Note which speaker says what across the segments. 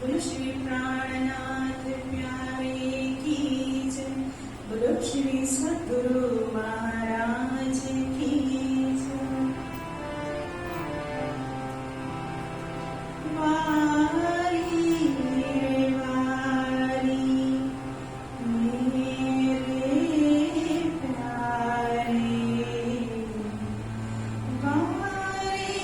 Speaker 1: बोलो श्री प्राणनाथ प्यारे की जय। बोलो श्री सद्गुरु महाराज की जय। वारी रे वारी मेरे प्यारे, वारी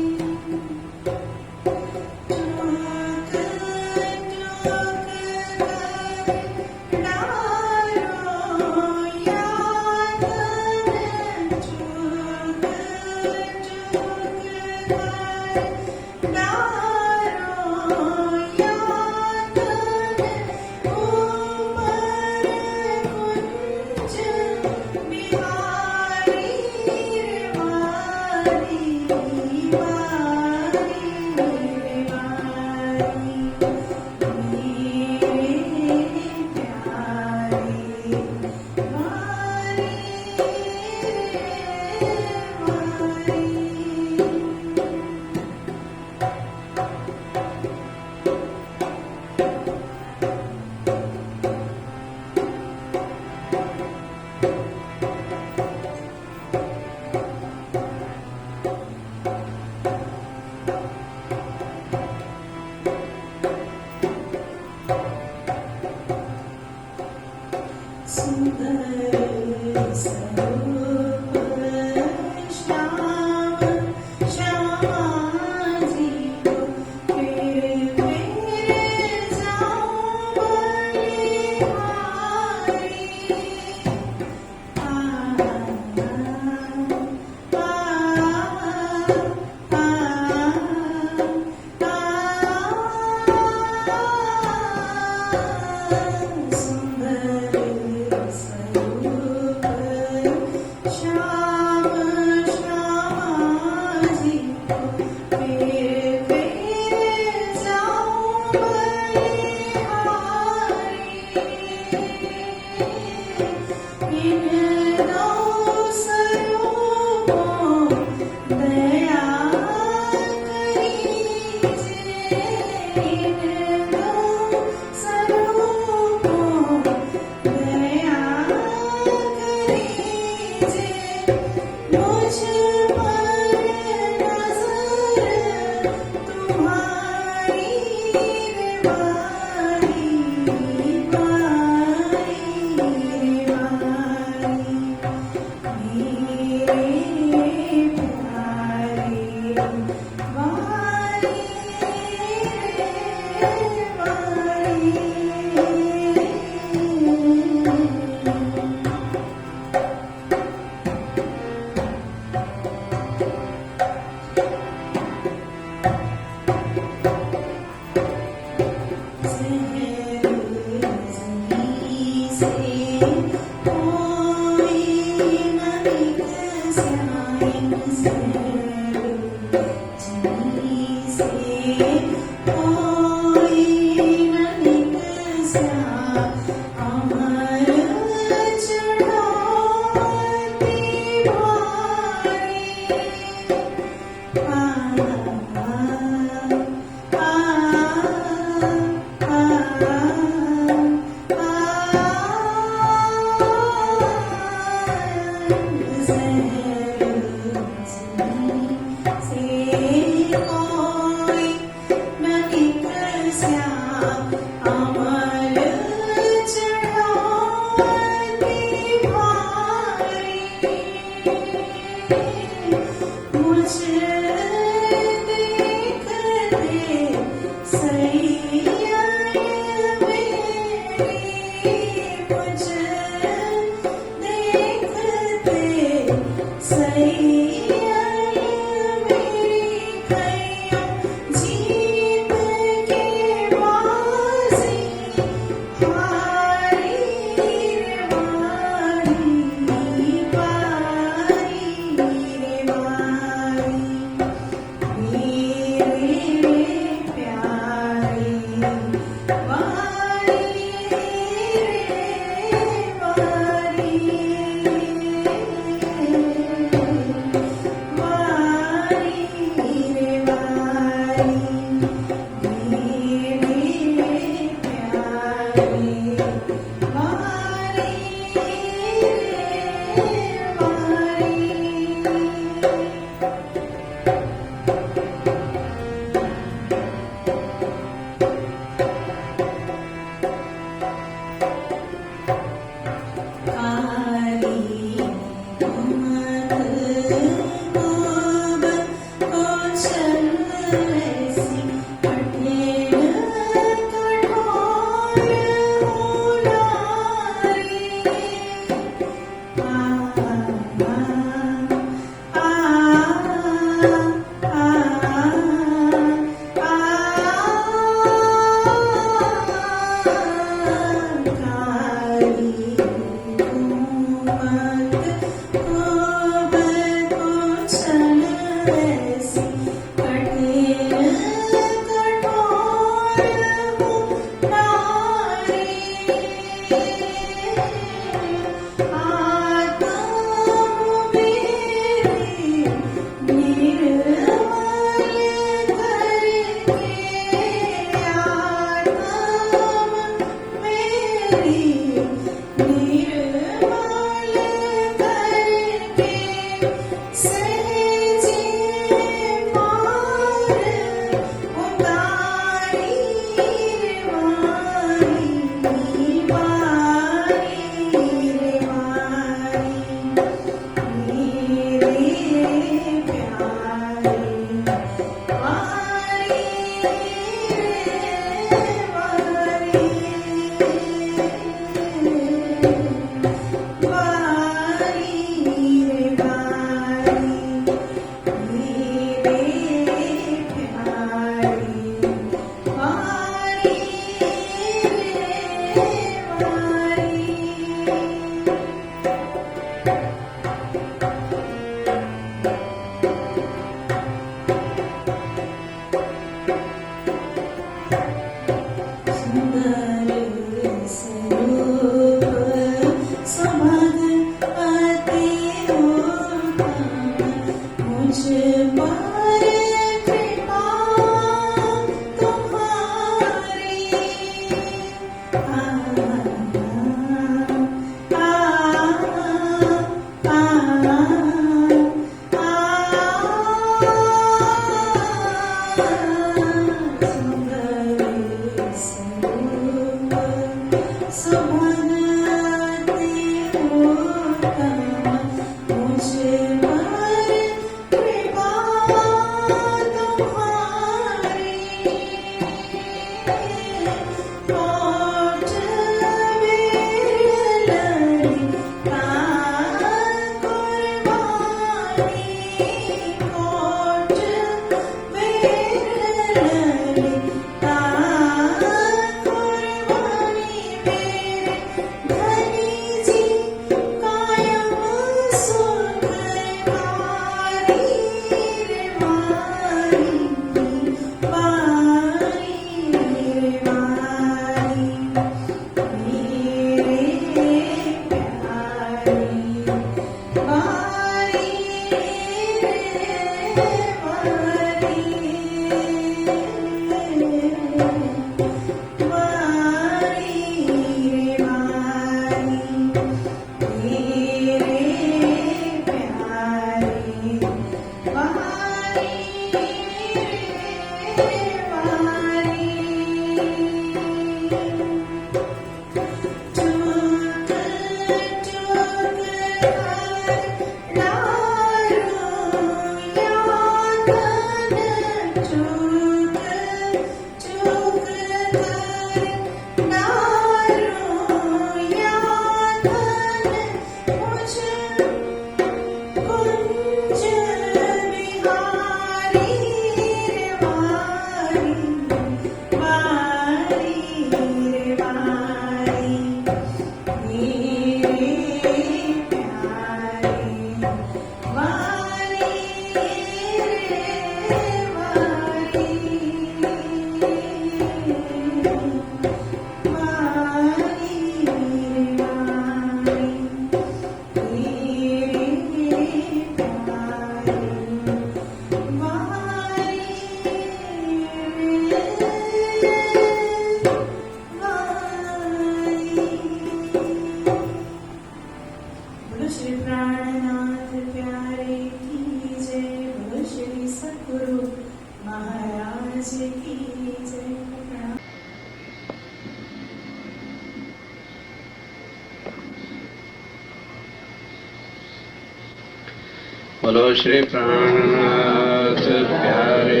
Speaker 2: बोलो श्री प्राणनाथ प्यारे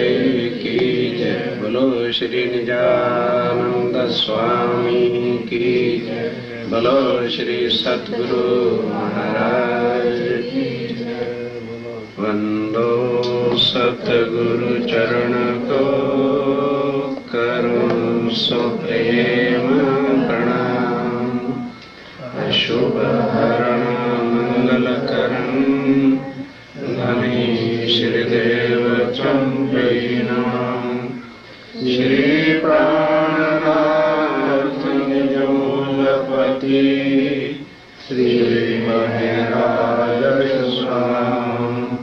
Speaker 2: की जय। बोलो श्री निजानंद स्वामी की जय। बोलो श्री सद्गुरु महाराज की जय। वंदो सतगुरु चरण को करूं सुप्रेम प्रणाम। अशुभ हरण मंगल करण धनी श्रीदेव चंपई नमः। श्री प्राणनाथ निजमूलपति श्री महराज स्वामी।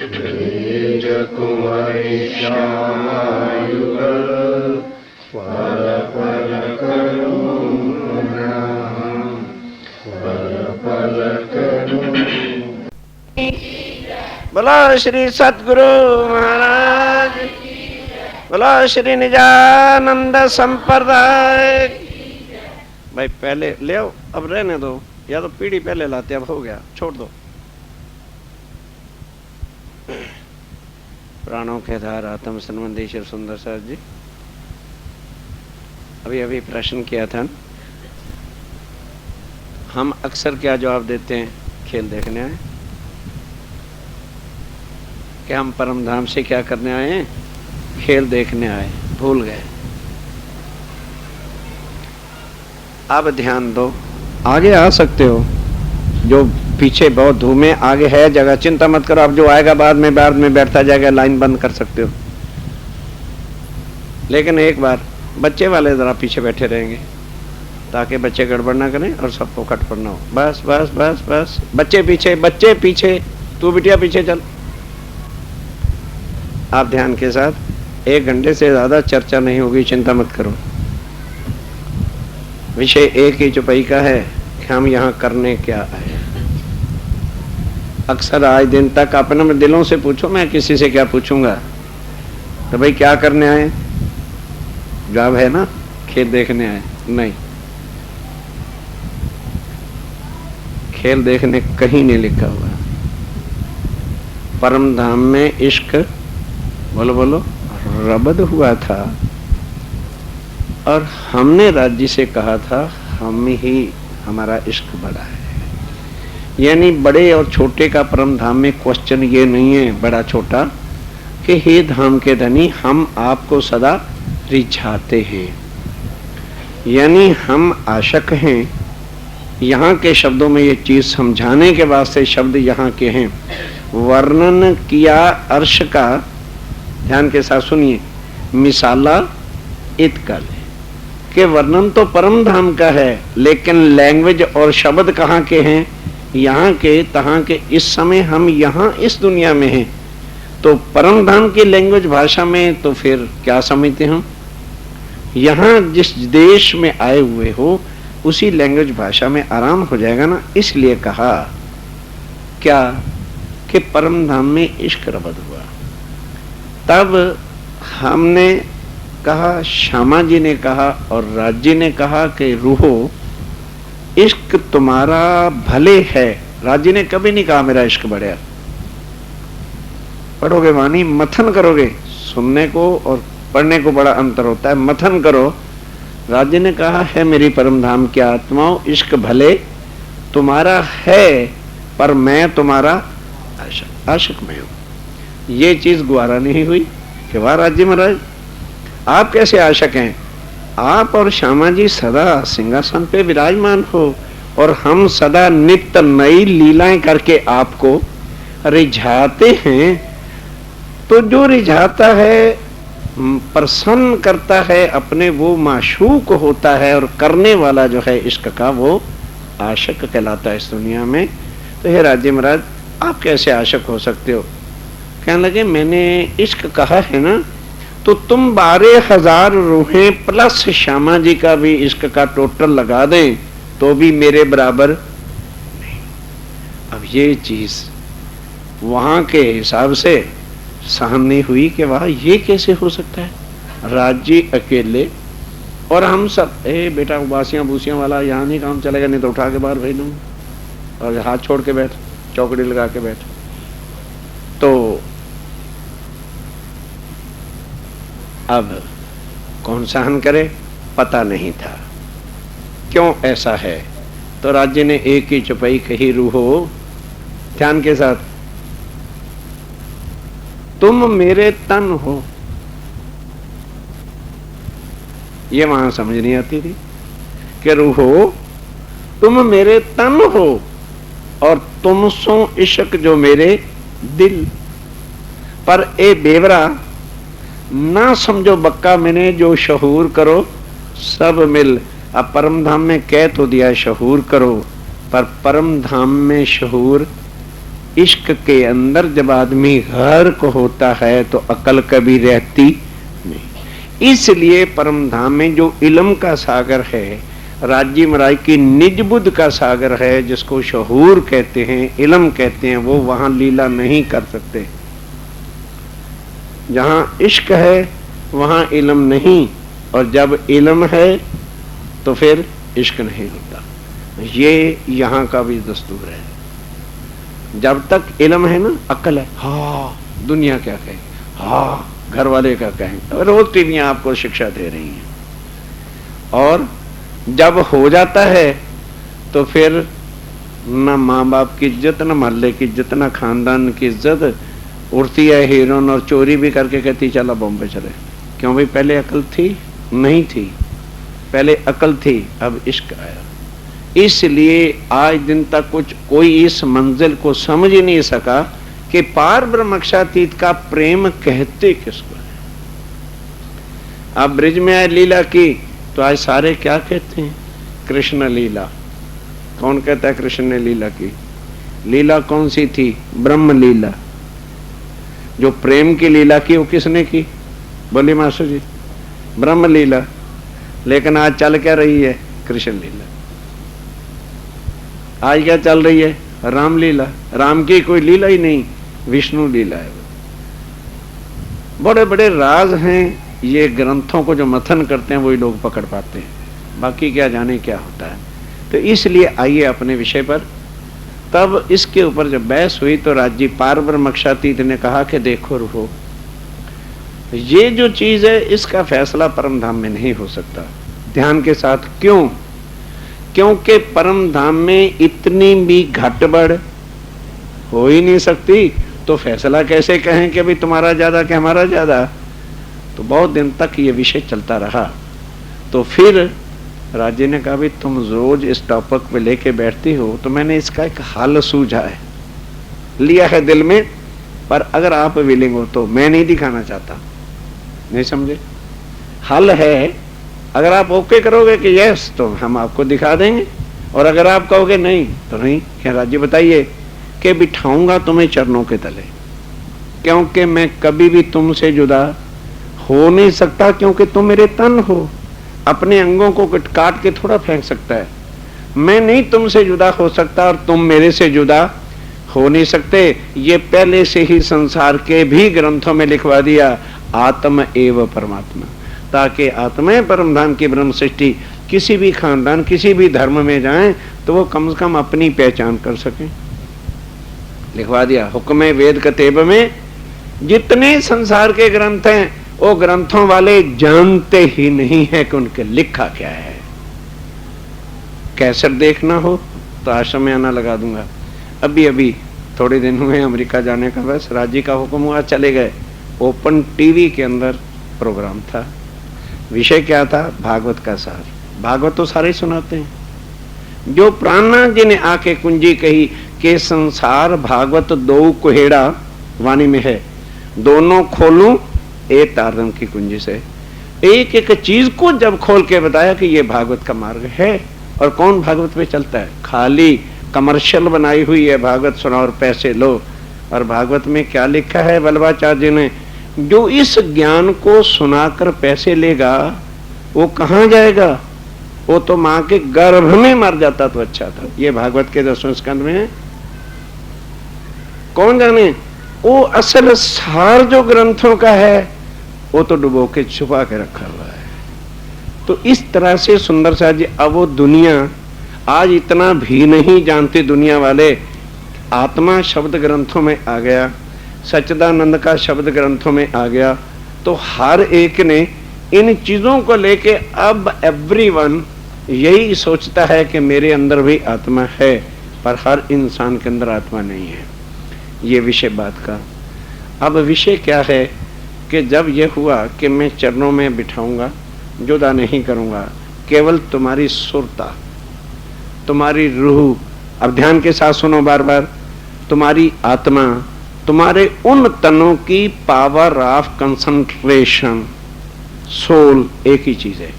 Speaker 2: द्विज कुंवरी श्यामायुगल पल पल करूं प्रणाम। पल पल करूं। बोलो श्री सद्गुरु महाराज। बोलो श्री निजानंद संप्रदाय। भाई पहले ले आओ, अब रहने दो, या तो पीढ़ी पहले लाते, अब हो गया, छोड़ दो। प्राणों के धार आत्म संबंधेश्वर सुंदर सर जी, अभी प्रश्न किया था, हम अक्सर क्या जवाब देते हैं? खेल देखने आए। कि हम परम धाम से क्या करने आए हैं? खेल देखने आए। भूल गए। अब ध्यान दो, आगे आ सकते हो, जो पीछे बहुत धूम है, आगे है जगह, चिंता मत करो। अब जो आएगा बाद में बैठता जाएगा, लाइन बंद कर सकते हो। लेकिन एक बार बच्चे वाले जरा पीछे बैठे रहेंगे, ताकि बच्चे गड़बड़ ना करें और सबको खटपट ना हो। बस बस बस बस, बच्चे पीछे, तू बिटिया पीछे चल। आप ध्यान के साथ, 1 घंटे से ज्यादा चर्चा नहीं होगी, चिंता मत करो। विषय एक ही चौपाई का है कि हम यहाँ करने क्या आए। अक्सर आज दिन तक अपने दिलों से पूछो, मैं किसी से क्या पूछूंगा? तो भाई क्या करने आए? जवाब है ना, खेल देखने आए। नहीं, खेल देखने कहीं नहीं लिखा हुआ। परम धाम में इश्क, बोलो बोलो, रबद हुआ था, और हमने राज्य से कहा था हम ही, हमारा इश्क बड़ा है। यानी बड़े और छोटे का परम धाम में क्वेश्चन ये नहीं है, बड़ा छोटा, कि हे धाम के धनी, हम आपको सदा रिझाते हैं, यानी हम आशक हैं। यहाँ के शब्दों में ये चीज समझाने के वास्ते शब्द यहाँ के हैं। वर्णन किया अर्श का, ध्यान के साथ सुनिए, मिसाला इतकल, के वर्णन तो परम धाम का है, लेकिन लैंग्वेज और शब्द कहाँ के हैं? यहाँ के, तहाँ के। इस समय हम यहाँ इस दुनिया में हैं, तो परम धाम की लैंग्वेज भाषा में तो फिर क्या समझते हम? यहाँ जिस देश में आए हुए हो, उसी लैंग्वेज भाषा में आराम हो जाएगा ना। इसलिए कहा क्या कि परम धाम में इश्क रबद हुआ। तब हमने कहा, श्यामा जी ने कहा और राज जी ने कहा कि रूहो, इश्क तुम्हारा भले है। राज जी ने कभी नहीं कहा मेरा इश्क बढ़िया। पढ़ोगे वाणी, मथन करोगे, सुनने को और पढ़ने को बड़ा अंतर होता है, मथन करो। राज जी ने कहा है मेरी परम धाम की आत्माओं, इश्क भले तुम्हारा है, पर मैं तुम्हारा आशिक में हूं। ये चीज गुवारा नहीं हुई कि वाह राज जी महाराज, आप कैसे आशिक हैं? आप और श्यामा जी सदा सिंहासन पे विराजमान हो, और हम सदा नित्य नई लीलाएं करके आपको रिझाते हैं। तो जो रिझाता है, प्रसन्न करता है अपने, वो माशूक होता है, और करने वाला जो है इश्क का, वो आशिक कहलाता है इस दुनिया में। तो हे राज जी महाराज, आप कैसे आशिक हो सकते हो? कहने लगे मैंने इश्क कहा है ना, तो तुम 12,000 रूहें प्लस श्यामा जी का भी इश्क का टोटल लगा दें तो भी मेरे बराबर नहीं। अब ये चीज वहां के हिसाब से सामने हुई कि वाह, ये कैसे हो सकता है? राज जी अकेले और हम सब, ए बेटा बासियां भूसियां वाला यहाँ नहीं काम चलेगा, नहीं तो उठा के बाहर भेज दूंगा, और हाथ छोड़ के बैठ, चौकड़ी लगा के बैठ। तो अब कौन सहन करे, पता नहीं था। क्यों ऐसा है? तो राज्य ने एक ही चौपाई कही, रूहो ध्यान के साथ, तुम मेरे तन हो। ये वहां समझ नहीं आती थी कि रूहो तुम मेरे तन हो और तुम सो इश्क जो मेरे दिल। पर ए बेवरा ना समझो बक्का मैंने, जो शहूर करो सब मिल। अब परम धाम में कह तो दिया शहूर करो, पर परम धाम में शहूर इश्क के अंदर जब आदमी गर्क होता है तो अकल कभी रहती नहीं। इसलिए परम धाम में जो इल्म का सागर है, राज्य मराई की निज बुद्ध का सागर है, जिसको शहूर कहते हैं, इल्म कहते हैं, वो वहां लीला नहीं कर सकते। जहां इश्क है वहां इल्म नहीं, और जब इल्म है तो फिर इश्क नहीं होता। ये यहाँ का भी दस्तूर है। जब तक इल्म है ना, अक्ल है, हाँ दुनिया क्या कहे, हाँ घर वाले क्या कहें, रोज टीवियां आपको शिक्षा दे रही हैं। और जब हो जाता है तो फिर न माँ बाप की इज्जत, न मोहल्ले की इज्जत, न खानदान की इज्जत, उड़ती है हीरोइन और चोरी भी करके कहती चला बॉम्बे चले। क्यों भाई? पहले अकल थी? नहीं थी, पहले अकल थी, अब इश्क आया। इसलिए आज दिन तक कोई इस मंजिल को समझ ही नहीं सका कि पार ब्रह्मक्षातीत का प्रेम कहते किसको है। अब ब्रिज में आए लीला की तो आज सारे क्या कहते हैं? कृष्ण लीला। कौन कहता है कृष्ण ने लीला की? लीला कौन सी थी? ब्रह्म लीला। जो प्रेम की लीला की वो किसने की? बोले मास्टर जी, ब्रह्म लीला। लेकिन आज चल क्या रही है? कृष्ण लीला। आज क्या चल रही है? राम लीला। राम की कोई लीला ही नहीं, विष्णु लीला है। बड़े बड़े राज हैं, ये ग्रंथों को जो मथन करते हैं वही लोग पकड़ पाते हैं, बाकी क्या जाने क्या होता है। तो इसलिए आइए अपने विषय पर। तब इसके ऊपर जब बहस हुई तो राज्य पार ब्रह्मक्षातीत ने कहा कि देखो रुको, ये जो चीज है इसका फैसला परम धाम में नहीं हो सकता। ध्यान के साथ। क्यों? क्योंकि परम धाम में इतनी भी घटबड़ हो ही नहीं सकती, तो फैसला कैसे कहें कि भाई तुम्हारा ज्यादा कि हमारा ज्यादा। तो बहुत दिन तक ये विषय चलता रहा। तो फिर राज्य ने कहा भाई तुम रोज इस टॉपिक पे लेके बैठती हो, तो मैंने इसका एक हल सूझा है, लिया है दिल में, पर अगर आप विलिंग हो तो। मैं नहीं दिखाना चाहता, नहीं समझे? हल है, अगर आप ओके करोगे कि यस तो हम आपको दिखा देंगे, और अगर आप कहोगे नहीं तो नहीं। क्या राज्य बताइए? कि बिठाऊंगा तुम्हें चरणों के तले, क्योंकि मैं कभी भी तुमसे जुदा हो नहीं सकता, क्योंकि तुम मेरे तन हो। अपने अंगों को काट के थोड़ा फेंक सकता है। मैं नहीं तुमसे जुदा हो सकता और तुम मेरे से जुदा हो नहीं सकते। ये पहले से ही संसार के भी ग्रंथों में लिखवा दिया, आत्म एव परमात्मा, ताकि आत्मा परम धाम की ब्रह्म सृष्टि किसी भी खानदान किसी भी धर्म में जाएं तो वो कम से कम अपनी पहचान कर सकें। लिखवा दिया हुक्म वेद कतेब में। जितने संसार के ग्रंथ हैं वो ग्रंथों वाले जानते ही नहीं है कि उनके लिखा क्या है। कैसेट देखना हो तो आश्रम में आना लगा दूंगा। अभी अभी थोड़े दिन हुए अमेरिका जाने का, बस राज्य का हुक्म हुआ, चले गए। ओपन टीवी के अंदर प्रोग्राम था। विषय क्या था? भागवत का सार। भागवत तो सारे सुनाते हैं। जो प्राणनाथ जी ने आके कुंजी कही कि संसार भागवत दो कुहेड़ा वाणी में है, दोनों खोलूं एक तारदम की कुंजी से। एक एक चीज को जब खोल के बताया कि ये भागवत का मार्ग है। और कौन भागवत पे चलता है? खाली कमर्शियल बनाई हुई है, भागवत सुनाओ और पैसे लो। और भागवत में क्या लिखा है वल्लभाचार्य जी ने? जो इस ज्ञान को सुनाकर पैसे लेगा वो कहाँ जाएगा? वो तो माँ के गर्भ में मर जाता तो अच्छा था। ये भागवत के 10वें स्कंद में है। कौन जाने? वो असल सार जो ग्रंथों का है वो तो डुबो के छुपा के रखा हुआ है। तो इस तरह से सुंदर सा जी, अब वो दुनिया आज इतना भी नहीं जानती दुनिया वाले। आत्मा शब्द ग्रंथों में आ गया, सच्चिदानंद का शब्द ग्रंथों में आ गया, तो हर एक ने इन चीजों को लेके अब एवरीवन यही सोचता है कि मेरे अंदर भी आत्मा है, पर हर इंसान के अंदर आत्मा नहीं है। ये विषय बात का। अब विषय क्या है कि जब ये हुआ कि मैं चरणों में बिठाऊंगा, जुदा नहीं करूंगा, केवल तुम्हारी सुरता, तुम्हारी रूह, अब ध्यान के साथ सुनो बार बार, तुम्हारी आत्मा, तुम्हारे उन तनों की पावर ऑफ कंसंट्रेशन, सोल एक ही चीज है।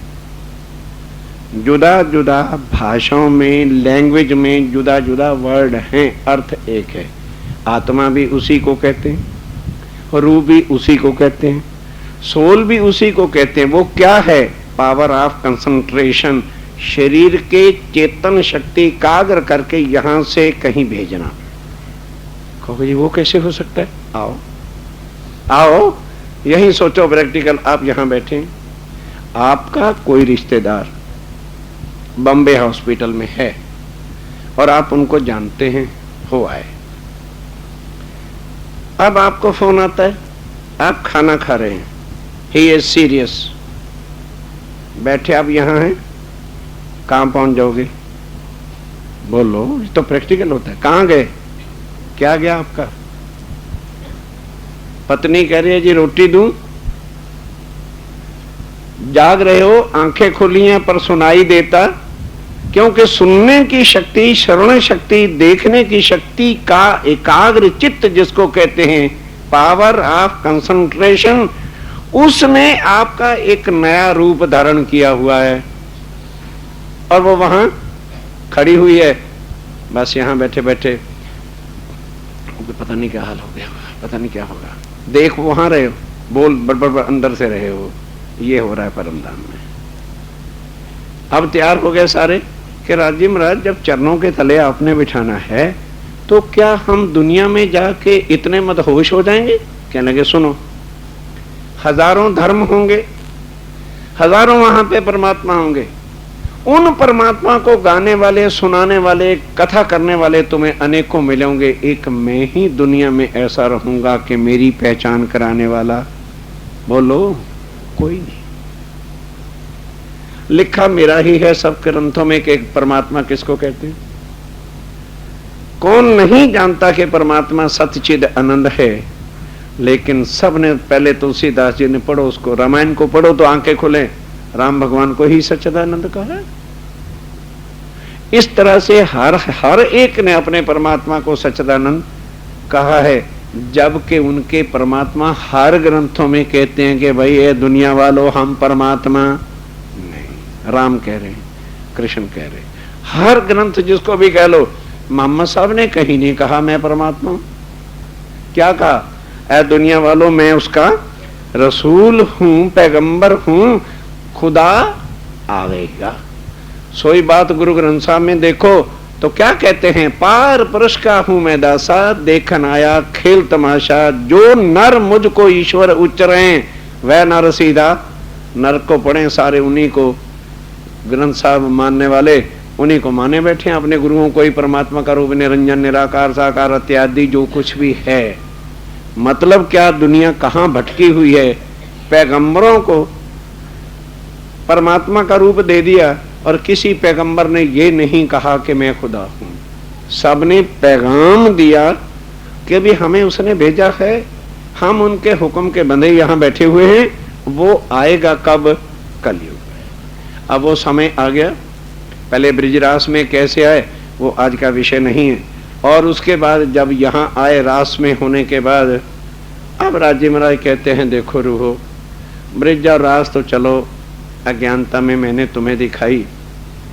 Speaker 2: जुदा जुदा भाषाओं में, लैंग्वेज में जुदा जुदा वर्ड हैं, अर्थ एक है। आत्मा भी उसी को कहते हैं, रूह भी उसी को कहते हैं, सोल भी उसी को कहते हैं। वो क्या है? पावर ऑफ कंसंट्रेशन, शरीर के चेतन शक्ति एकाग्र करके यहां से कहीं भेजना। कहो जी वो कैसे हो सकता है? आओ आओ यही सोचो प्रैक्टिकल। आप यहां बैठे, आपका कोई रिश्तेदार बॉम्बे हॉस्पिटल में है और आप उनको जानते हैं, हो आए। अब आपको फोन आता है, आप खाना खा रहे हैं, ही इज सीरियस, बैठे आप यहां हैं, कहां पहुंच जाओगे? बोलो, ये तो प्रैक्टिकल होता है। कहां गए? क्या गया आपका? पत्नी कह रही है जी रोटी दूं, जाग रहे हो, आंखें खुली हैं पर सुनाई देता, क्योंकि सुनने की शक्ति, श्रवण शक्ति, देखने की शक्ति का एकाग्र चित्त जिसको कहते हैं, पावर ऑफ कंसंट्रेशन, उसने आपका एक नया रूप धारण किया हुआ है और वो वहां खड़ी हुई है। बस यहां बैठे बैठे पता नहीं क्या हाल हो गया, पता नहीं क्या होगा, देख वहां रहे हो, बोल बड़बड़ अंदर से रहे हो। ये हो रहा है परमधाम में। अब तैयार हो गए सारे कि राजी महाराज जब चरणों के तले आपने बिठाना है तो क्या हम दुनिया में जाके इतने मदहोश हो जाएंगे? कहने लगे सुनो, हजारों धर्म होंगे, हजारों वहां पे परमात्मा होंगे, उन परमात्मा को गाने वाले, सुनाने वाले, कथा करने वाले तुम्हें अनेकों मिलेंगे, एक मैं ही दुनिया में ऐसा रहूंगा कि मेरी पहचान कराने वाला बोलो कोई नहीं। लिखा मेरा ही है सब ग्रंथों में कि परमात्मा किसको कहते हैं। कौन नहीं जानता कि परमात्मा सतचिद आनंद है, लेकिन सब ने पहले तुलसीदास जी ने पढ़ो उसको, रामायण को पढ़ो तो आंखें खुले, राम भगवान को ही सच्चिदानंद कहा है। इस तरह से हर एक ने अपने परमात्मा को सच्चिदानंद कहा है, जबकि उनके परमात्मा हर ग्रंथों में कहते हैं कि भाई ये दुनिया वालों हम परमात्मा नहीं। राम कह रहे हैं, कृष्ण कह रहे हैं, हर ग्रंथ जिसको भी कह लो, मोहम्मद साहब ने कहीं नहीं कहा मैं परमात्मा हूं। क्या कहा? ऐ दुनिया वालों मैं उसका रसूल हूं, पैगंबर हूं, खुदा आवेगा। सोई बात गुरु ग्रंथ साहब में देखो तो क्या कहते हैं, पार पुरुष का हूं मैं दासा, देखन आया खेल तमाशा, जो नर मुझको ईश्वर उच्चरे वह नर सीधा। नर को पढ़े सारे उन्हीं को, ग्रंथ साहब मानने वाले उन्हीं को माने बैठे हैं, अपने गुरुओं को ही परमात्मा का रूप, निरंजन, निराकार, साकार इत्यादि जो कुछ भी है। मतलब क्या, दुनिया कहां भटकी हुई है। पैगंबरों को परमात्मा का रूप दे दिया और किसी पैगंबर ने ये नहीं कहा कि मैं खुदा हूं। सबने पैगाम दिया कि भी हमें उसने भेजा है, हम उनके हुक्म के बंदे यहां बैठे हुए हैं। वो आएगा कब? कलयुग। अब वो समय आ गया। पहले ब्रिजरास में कैसे आए वो आज का विषय नहीं है, और उसके बाद जब यहां आए रास में होने के बाद, अब राजी महाराज कहते हैं देखो रूहो, ब्रिज और रास तो चलो अज्ञानता में मैंने तुम्हें दिखाई,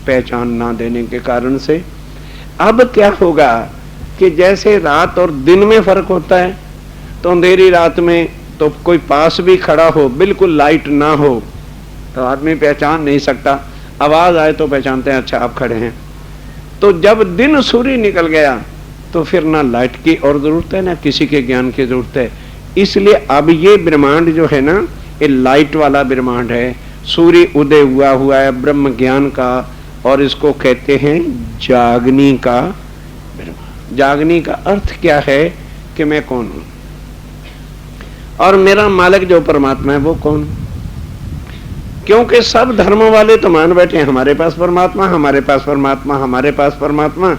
Speaker 2: पहचान ना देने के कारण से। अब क्या होगा कि जैसे रात और दिन में फर्क होता है, तो अंधेरी रात में तो कोई पास भी खड़ा हो, बिल्कुल लाइट ना हो तो आदमी पहचान नहीं सकता, आवाज आए तो पहचानते हैं अच्छा आप खड़े हैं। तो जब दिन सूर्य निकल गया तो फिर ना लाइट की और जरूरत है ना किसी के ज्ञान की जरूरत है। इसलिए अब ये ब्रह्मांड जो है ना, ये लाइट वाला ब्रह्मांड है। सूर्य उदय हुआ है ब्रह्म ज्ञान का, और इसको कहते हैं जागनी का ब्रह्मांड। जागनी का अर्थ क्या है कि मैं कौन हूं और मेरा मालिक जो परमात्मा है वो कौन। क्योंकि सब धर्म वाले तो मान बैठे हैं हमारे पास परमात्मा, हमारे पास परमात्मा, हमारे पास परमात्मा।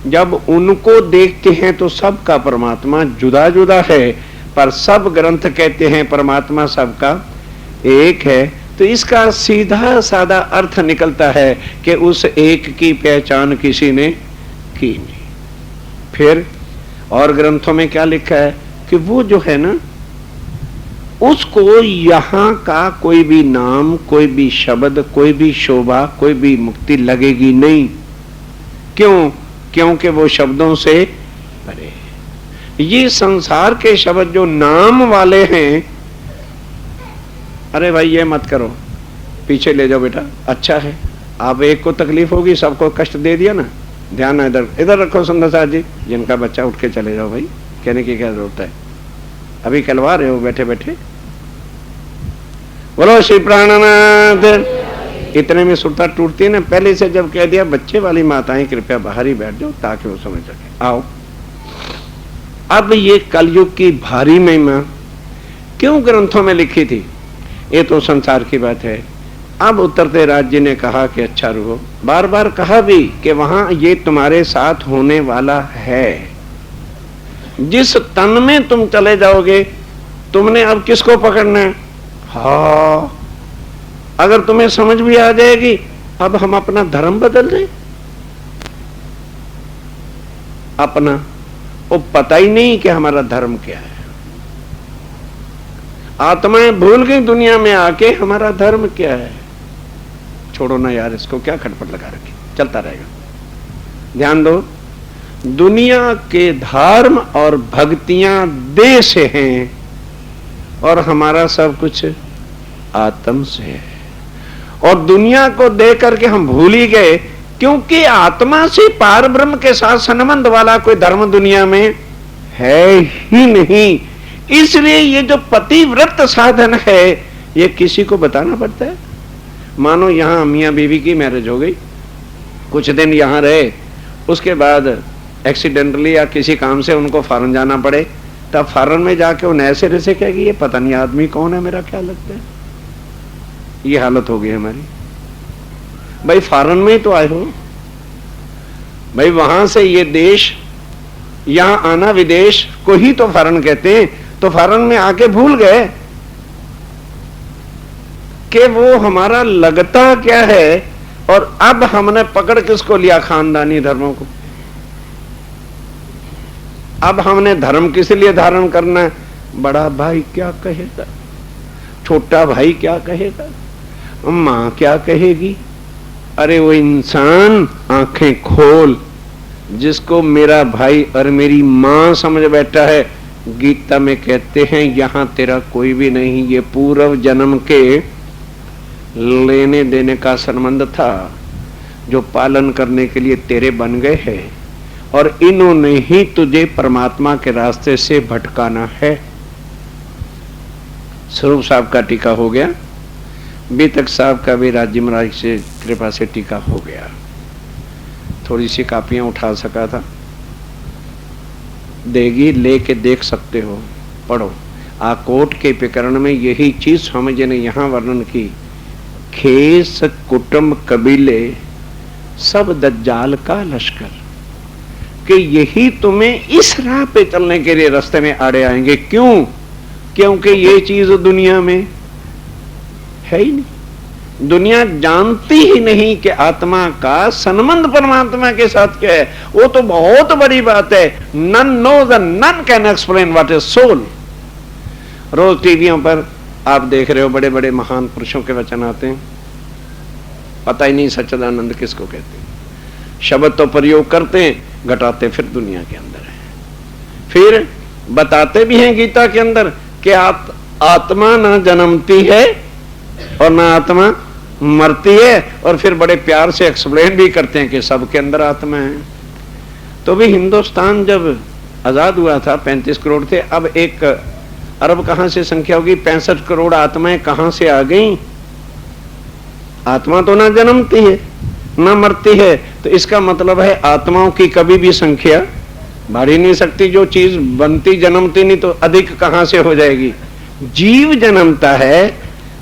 Speaker 2: जब उनको देखते हैं तो सबका परमात्मा जुदा जुदा है, पर सब ग्रंथ कहते हैं परमात्मा सबका एक है। तो इसका सीधा साधा अर्थ निकलता है कि उस एक की पहचान किसी ने की नहीं। फिर और ग्रंथों में क्या लिखा है कि वो जो है ना, उसको यहां का कोई भी नाम, कोई भी शब्द, कोई भी शोभा, कोई भी मुक्ति लगेगी नहीं। क्यों? क्योंकि वो शब्दों से परे। ये संसार के शब्द जो नाम वाले हैं, अरे भाई ये मत करो, पीछे ले जाओ बेटा, अच्छा है। आप एक को तकलीफ होगी, सबको कष्ट दे दिया ना, ध्यान इधर इधर रखो सुंदर साहब जी, जिनका बच्चा उठ के चले जाओ भाई, कहने की क्या जरूरत है, अभी कहलवा रहे हो बैठे बैठे। बोलो श्री प्राणनाथ। इतने में सुरता टूटती है ना, पहले से जब कह दिया बच्चे वाली माताएं कृपया बाहर ही बैठ जाओ ताकि वो समझ सके। आओ, अब ये कलयुग की भारी महिमा क्यों ग्रंथों में लिखी थी, ये तो संसार की बात है। अब उतरते राज जी ने कहा कि अच्छा रुको, बार बार कहा भी कि वहां ये तुम्हारे साथ होने वाला है। जिस तन में तुम चले जाओगे, तुमने अब किसको पकड़ना है? हाँ, अगर तुम्हें समझ भी आ जाएगी, अब हम अपना धर्म बदल दें, अपना वो पता ही नहीं कि हमारा धर्म क्या है। आत्माएं भूल गई दुनिया में आके हमारा धर्म क्या है। छोड़ो ना यार, इसको क्या खटपट लगा रखी, चलता रहेगा। ध्यान दो, दुनिया के धर्म और भक्तियां देह से हैं और हमारा सब कुछ आत्म से है। और दुनिया को देख करके हम भूल ही गए, क्योंकि आत्मा से पार ब्रह्म के साथ संबंध वाला कोई धर्म दुनिया में है ही नहीं। इसलिए ये जो पतिव्रत साधन है, ये किसी को बताना पड़ता है। मानो यहां मियां बीवी की मैरिज हो गई, कुछ दिन यहां रहे, उसके बाद एक्सीडेंटली या किसी काम से उनको फॉरेन जाना पड़े, तब फॉरेन में जाके उन्हें ऐसे रसे कहेगी ये पता नहीं आदमी कौन है, मेरा क्या लगता है। ये हालत हो गई हमारी। भाई फॉरेन में ही तो आए हो भाई, वहां से ये देश, यहां आना विदेश को ही तो फॉरेन कहते हैं। तो फॉरेन में आके भूल गए कि वो हमारा लगता क्या है। और अब हमने पकड़ किसको लिया? खानदानी धर्मों को। अब हमने धर्म किस लिए धारण करना है? बड़ा भाई क्या कहेगा, छोटा भाई क्या कहेगा, मां क्या कहेगी। अरे वो इंसान आंखें खोल, जिसको मेरा भाई और मेरी मां समझ बैठा है, गीता में कहते हैं यहां तेरा कोई भी नहीं। ये पूर्व जन्म के लेने देने का संबंध था, जो पालन करने के लिए तेरे बन गए हैं, और इन्होंने ही तुझे परमात्मा के रास्ते से भटकाना है। स्वरूप साहब का टीका हो गया, बीतक साहब का भी राज्य महाराज से कृपा से टीका हो गया। थोड़ी सी कापियां उठा सका था, देगी लेके देख सकते हो, पढ़ो। आकोट के प्रकरण में यही चीज समझे ने यहां वर्णन की। खेस कुटुंब कबीले सब दज्जाल का लश्कर, कि यही तुम्हें इस राह पे चलने के लिए रास्ते में आड़े आएंगे। क्यों? क्योंकि ये चीज दुनिया में है ही नहीं। दुनिया जानती ही नहीं कि आत्मा का संबंध परमात्मा के साथ क्या है। वो तो बहुत बड़ी बात है। None knows and none can explain what is soul. रोज टीवियों पर आप देख रहे हो, बड़े बड़े महान पुरुषों के वचन आते हैं, पता ही नहीं सच्चिदानंद किसको कहते हैं। शब्द तो प्रयोग करते हैं, घटाते फिर दुनिया के अंदर है। फिर बताते भी हैं गीता के अंदर कि आत्मा ना जन्मती है और ना आत्मा मरती है, और फिर बड़े प्यार से एक्सप्लेन भी करते हैं कि सबके अंदर आत्मा है। तो भी हिंदुस्तान जब आजाद हुआ था 35 करोड़ थे, अब 1 अरब कहां से संख्या होगी? 65 करोड़ आत्माएं कहां से आ गई? आत्मा तो ना जन्मती है ना मरती है, तो इसका मतलब है आत्माओं की कभी भी संख्या बढ़ ही नहीं सकती। जो चीज बनती जन्मती नहीं तो अधिक कहां से हो जाएगी? जीव जन्मता है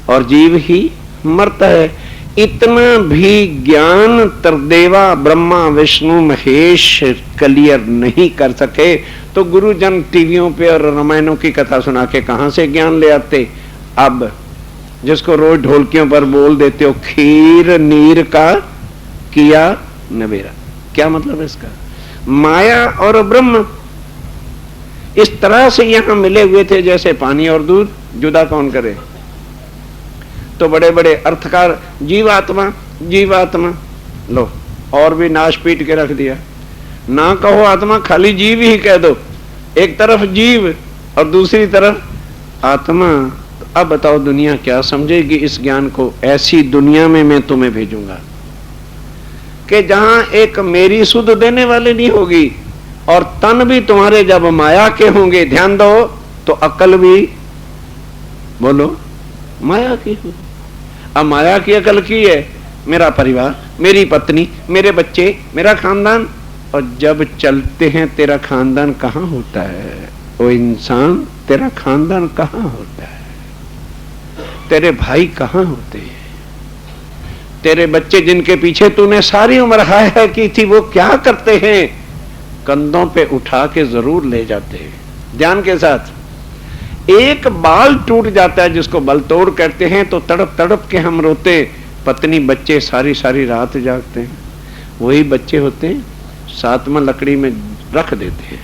Speaker 2: और जीव ही मरता है। इतना भी ज्ञान त्रिदेवा ब्रह्मा विष्णु महेश क्लियर नहीं कर सके तो गुरुजन टीवियों पे और रामायणों की कथा सुना के कहां से ज्ञान ले आते। अब जिसको रोज ढोलकियों पर बोल देते हो, खीर नीर का किया नबेरा, क्या मतलब है इसका? माया और ब्रह्म इस तरह से यहां मिले हुए थे जैसे पानी और दूध, जुदा कौन करे? तो बड़े बड़े अर्थकार जीवात्मा जीवात्मा, लो और भी नाश पीट के रख दिया। ना कहो आत्मा, खाली जीव ही कह दो। एक तरफ जीव और दूसरी तरफ आत्मा। तो अब बताओ दुनिया क्या समझेगी इस ज्ञान को? ऐसी दुनिया में मैं तुम्हें भेजूंगा कि जहां एक मेरी सुध देने वाले नहीं होगी और तन भी तुम्हारे जब माया के होंगे, ध्यान दो, तो अकल भी बोलो माया की हो। अब माया की अकल की है मेरा परिवार, मेरी पत्नी, मेरे बच्चे, मेरा खानदान। और जब चलते हैं तेरा खानदान कहां होता है? वो इंसान तेरा खानदान कहां होता है? तेरे भाई कहां होते हैं? तेरे बच्चे जिनके पीछे तूने सारी उम्र हाय हाय की थी वो क्या करते हैं? कंधों पे उठा के जरूर ले जाते हैं। ध्यान के साथ, एक बाल टूट जाता है जिसको बल तोड़ कहते हैं तो तड़प तड़प के हम रोते, पत्नी बच्चे सारी सारी रात जागते हैं। वही बच्चे होते हैं साथ में लकड़ी में रख देते हैं,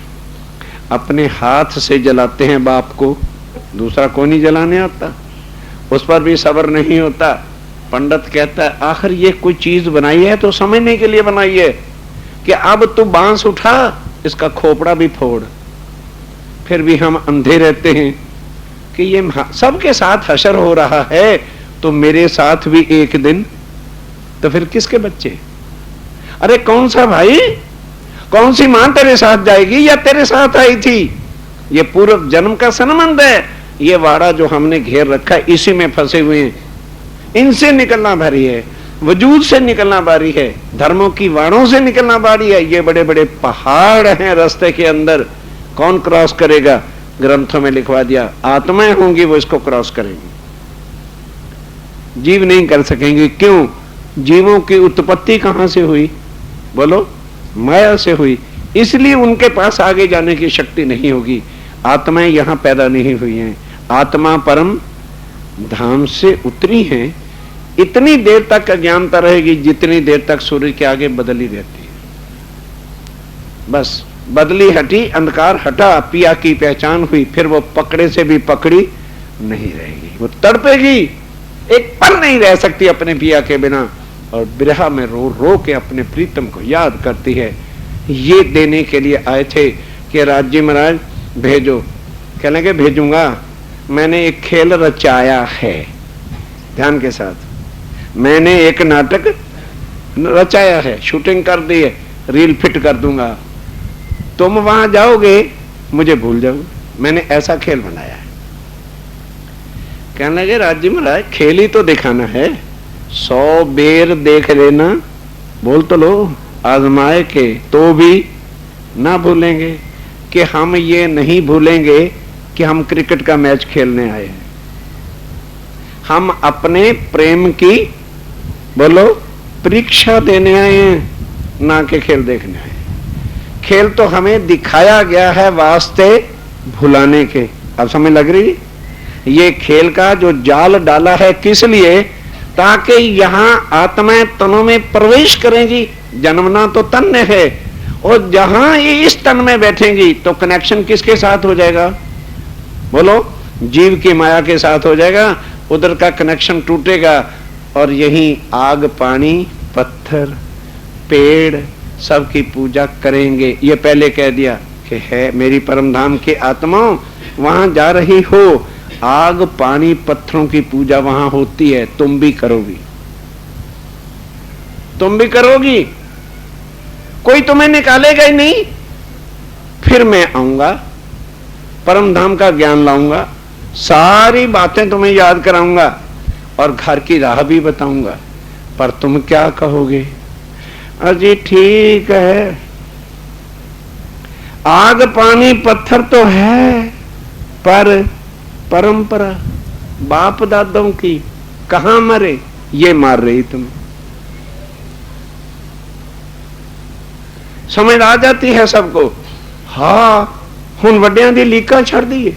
Speaker 2: अपने हाथ से जलाते हैं बाप को, दूसरा को नहीं जलाने आता, उस पर भी सब्र नहीं होता। पंडित कहता है आखिर ये कोई चीज बनाई है तो समझने के लिए बनाई है कि अब तू बांस उठा इसका खोपड़ा भी फोड़। फिर भी हम अंधे रहते हैं कि ये सबके साथ हशर हो रहा है तो मेरे साथ भी एक दिन, तो फिर किसके बच्चे? अरे कौन सा भाई, कौन सी मां तेरे साथ जाएगी या तेरे साथ आई थी? ये पूर्व जन्म का संबंध है। ये वाड़ा जो हमने घेर रखा है इसी में फंसे हुए हैं, इनसे निकलना भारी है, वजूद से निकलना बारी है, धर्मों की वाड़ों से निकलना बारी है। ये बड़े बड़े पहाड़ हैं रास्ते के अंदर, कौन क्रॉस करेगा? ग्रंथों में लिखवा दिया आत्माएं होंगी वो इसको क्रॉस करेंगी, जीव नहीं कर सकेंगे। क्यों? जीवों की उत्पत्ति कहां से हुई? बोलो, माया से हुई, इसलिए उनके पास आगे जाने की शक्ति नहीं होगी। आत्माएं यहां पैदा नहीं हुई हैं, आत्मा परम धाम से उतरी हैं। इतनी देर तक अज्ञानता रहेगी जितनी देर तक सूर्य के आगे बदली रहती है। बस बदली हटी, अंधकार हटा, पिया की पहचान हुई, फिर वो पकड़े से भी पकड़ी नहीं रहेगी, वो तड़पेगी, एक पल नहीं रह सकती अपने पिया के बिना, और बिरहा में रो रो के अपने प्रीतम को याद करती है। ये देने के लिए आए थे कि राज्य महाराज भेजो। कहने लगे भेजूंगा, मैंने एक खेल रचाया है। ध्यान के साथ, मैंने एक नाटक रचाया है, शूटिंग कर दी है, रील फिट कर दूंगा, तुम वहां जाओगे मुझे भूल जाओगे, मैंने ऐसा खेल बनाया है। कहने लगे राज्य महाराज खेल ही तो दिखाना है, 100 बेर देख लेना, बोल तो लो, आजमाए के तो भी ना भूलेंगे कि हम ये नहीं भूलेंगे कि हम क्रिकेट का मैच खेलने आए हैं, हम अपने प्रेम की बोलो परीक्षा देने आए हैं, ना कि खेल देखने आए। खेल तो हमें दिखाया गया है वास्ते भुलाने के। अब समझ लग रही? ये खेल का जो जाल डाला है किस लिए? ताकि यहां आत्माएं तनों में प्रवेश करेंगी, जन्मना तो तन में है, और जहां ये इस तन में बैठेंगी तो कनेक्शन किसके साथ हो जाएगा? बोलो, जीव की माया के साथ हो जाएगा, उधर का कनेक्शन टूटेगा, और यहीं आग पानी पत्थर पेड़ सबकी पूजा करेंगे। ये पहले कह दिया कि है मेरी परम धाम के आत्माओं, वहां जा रही हो, आग पानी पत्थरों की पूजा वहां होती है, तुम भी करोगी, तुम भी करोगी, कोई तुम्हें निकालेगा ही नहीं। फिर मैं आऊंगा, परम धाम का ज्ञान लाऊंगा, सारी बातें तुम्हें याद कराऊंगा और घर की राह भी बताऊंगा, पर तुम क्या कहोगे? अजी ठीक है, आग पानी पत्थर तो है, पर परंपरा बाप दादों की कहां मरे, ये मार रही तुम्हें। समझ आ जाती है सबको। हाँ हुन वड्डियां दी लीका छड़ दी है।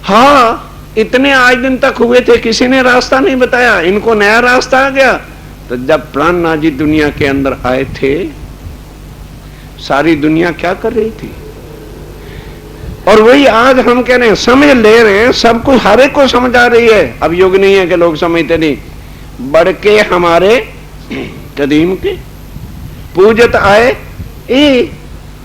Speaker 2: हाँ इतने आज दिन तक हुए थे, किसी ने रास्ता नहीं बताया, इनको नया रास्ता आ गया। तो जब प्राणनाथ जी दुनिया के अंदर आए थे, सारी दुनिया क्या कर रही थी? और वही आज हम कह रहे हैं, समझ ले रहे हैं, सबको हर एक को समझ आ रही है। अब युग नहीं है कि लोग समझते नहीं। बढ़ के हमारे कदीम के पूजत आए,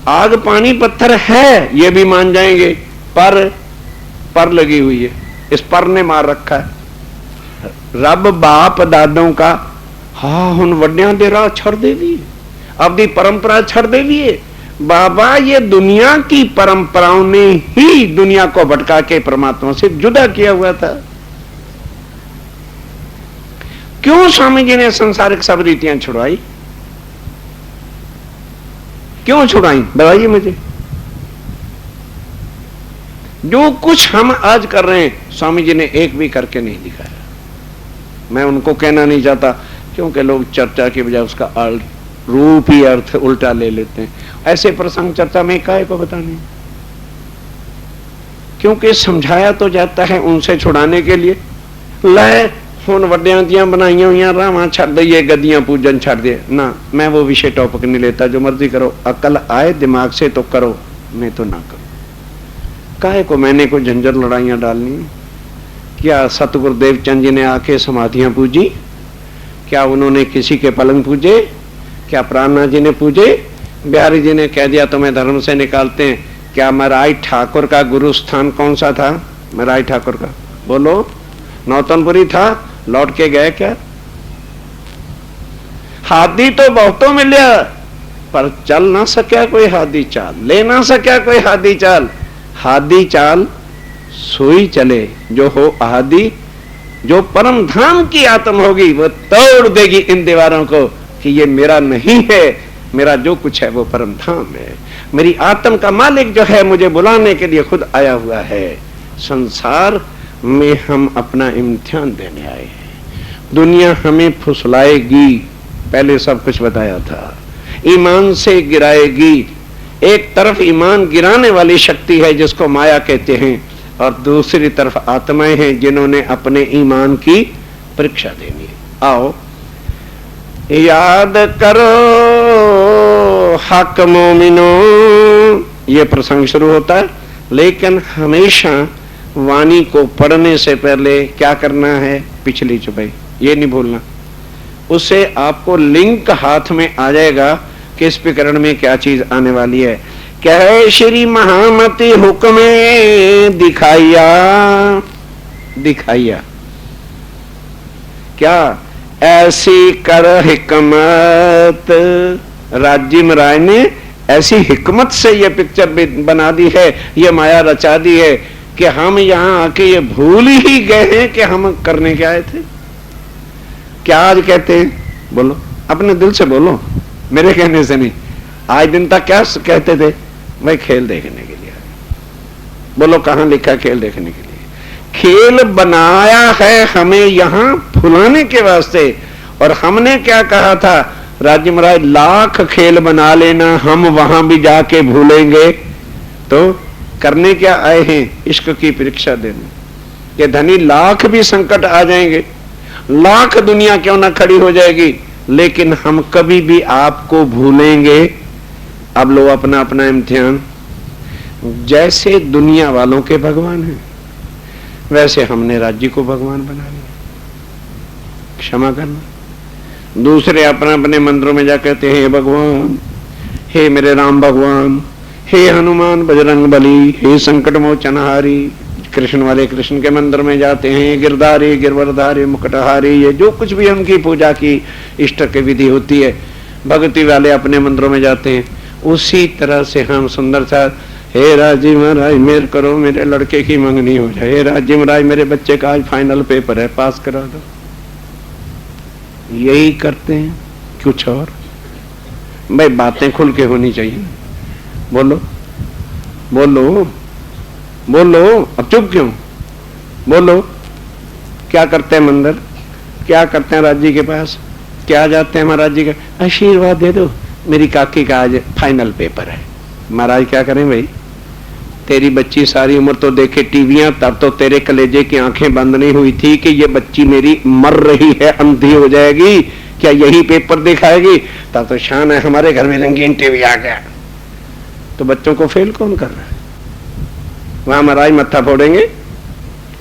Speaker 2: आग पानी पत्थर है ये भी मान जाएंगे, पर लगी हुई है, इस पर ने मार रखा है। रब बाप दादों का हाँ हुन वड्डियां दे राह छड़ दे दी, अब दी परंपरा छड़ दे दी है। बाबा ये दुनिया की परंपराओं ने ही दुनिया को भटका के परमात्मा से जुदा किया हुआ था। क्यों स्वामी जी ने संसारिक सब रीतियां छुड़वाई? क्यों छुड़ाई बताइए मुझे। जो कुछ हम आज कर रहे हैं स्वामी जी ने एक भी करके नहीं दिखाया। मैं उनको कहना नहीं चाहता क्योंकि लोग चर्चा की बजाय उसका रूप ही अर्थ उल्टा ले लेते हैं। ऐसे प्रसंग चर्चा में काहे को बताने, क्योंकि समझाया तो जाता है उनसे छुड़ाने के लिए। लय हुन वड्डियां दियां बनाइया हुई रावां छड़ दईए, गद्दियां पूजन छड़ दिए ना। मैं वो विषय टॉपिक नहीं लेता, जो मर्जी करो, अकल आए दिमाग से तो करो, नहीं तो ना करो। काहे को मैंने कोई झंझट लड़ाइयां डालनी? क्या सतगुरुदेव चंद जी ने आके समाधियां पूजी? क्या उन्होंने किसी के पलंग पूजे? क्या प्राणनाथ जी ने पूजे? बिहारी जी ने कह दिया तुम्हें धर्म से निकालते हैं। क्या मराई ठाकुर का गुरु स्थान कौन सा था? मराई ठाकुर का बोलो, नौतनपुरी था, लौट के गए क्या? हाथी तो बहुतों मिले पर चल ना सका कोई हाथी चाल, ले ना सका कोई हाथी चाल। हाथी चाल सोई चले जो हो आदि, जो परम धाम की आत्म होगी वो तोड़ देगी इन दीवारों को कि ये मेरा नहीं है, मेरा जो कुछ है वो परम धाम है। मेरी आत्म का मालिक जो है मुझे बुलाने के लिए खुद आया हुआ है। संसार में हम अपना इम्तिहान देने आए हैं। दुनिया हमें फुसलाएगी, पहले सब कुछ बताया था, ईमान से गिराएगी। एक तरफ ईमान गिराने वाली शक्ति है जिसको माया कहते हैं, और दूसरी तरफ आत्माएं हैं जिन्होंने अपने ईमान की परीक्षा देनी है। आओ याद करो हक मोमिनो, ये प्रसंग शुरू होता है। लेकिन हमेशा वाणी को पढ़ने से पहले क्या करना है? पिछली चुपाई ये नहीं भूलना। उससे आपको लिंक हाथ में आ जाएगा कि इस प्रकरण में क्या चीज आने वाली है। कहे श्री महामति हुक्म दिखाइया क्या ऐसी कर हिकमत। राजीव राय ने ऐसी हिकमत से ये पिक्चर बना दी है, ये माया रचा दी है कि हम यहाँ आके ये भूल ही गए हैं कि हम करने के आए थे। क्या आज कहते हैं? बोलो अपने दिल से बोलो, मेरे कहने से नहीं। आज दिन तक क्या कहते थे? भाई खेल देखने के लिए। बोलो कहां लिखा खेल देखने के लिए? खेल बनाया है हमें यहाँ भुलाने के वास्ते। और हमने क्या कहा था? राज्य महाराज लाख खेल बना लेना, हम वहां भी जाके भूलेंगे। तो करने क्या आए हैं? इश्क की परीक्षा देने। कि धनी लाख भी संकट आ जाएंगे, लाख दुनिया क्यों ना खड़ी हो जाएगी, लेकिन हम कभी भी आपको भूलेंगे। अब लो अपना अपना इम्तिहान। जैसे दुनिया वालों के भगवान हैं वैसे हमने राज्य को भगवान बना लिया। क्षमा करना। दूसरे अपने अपने मंदिरों में जा कहते हैं हे भगवान, हे मेरे राम भगवान, हे हनुमान बजरंग बली, हे संकट मोचनहारी। कृष्ण वाले कृष्ण के मंदिर में जाते हैं, गिरधारी गिरवरधारी मुकुटहारी, ये जो कुछ भी उनकी पूजा की इष्ट की विधि होती है। भक्ति वाले अपने मंदिरों में जाते हैं। उसी तरह से हम सुंदर सा हे राजी महाराज मेर करो, मेरे लड़के की मंगनी हो जाए। हे राजी महाराज मेरे बच्चे का आज फाइनल पेपर है, पास करा दो। यही करते हैं, कुछ और? भाई बातें खुल के होनी चाहिए। बोलो बोलो बोलो, अब चुप क्यों? बोलो क्या करते हैं मंदिर? क्या करते हैं राज्य के पास, क्या जाते हैं महाराज जी का, आशीर्वाद दे दो, मेरी काकी का आज फाइनल पेपर है। महाराज क्या करें भाई, तेरी बच्ची सारी उम्र तो देखे टीवियां, तब तो तेरे कलेजे की आंखें बंद नहीं हुई थी कि ये बच्ची मेरी मर रही है, अंधी हो जाएगी, क्या यही पेपर दिखाएगी? तब तो शान है, हमारे घर में रंगीन टीवी आ गया। तो बच्चों को फेल कौन कर रहा है? वहां महाराज मत्था फोड़ेंगे।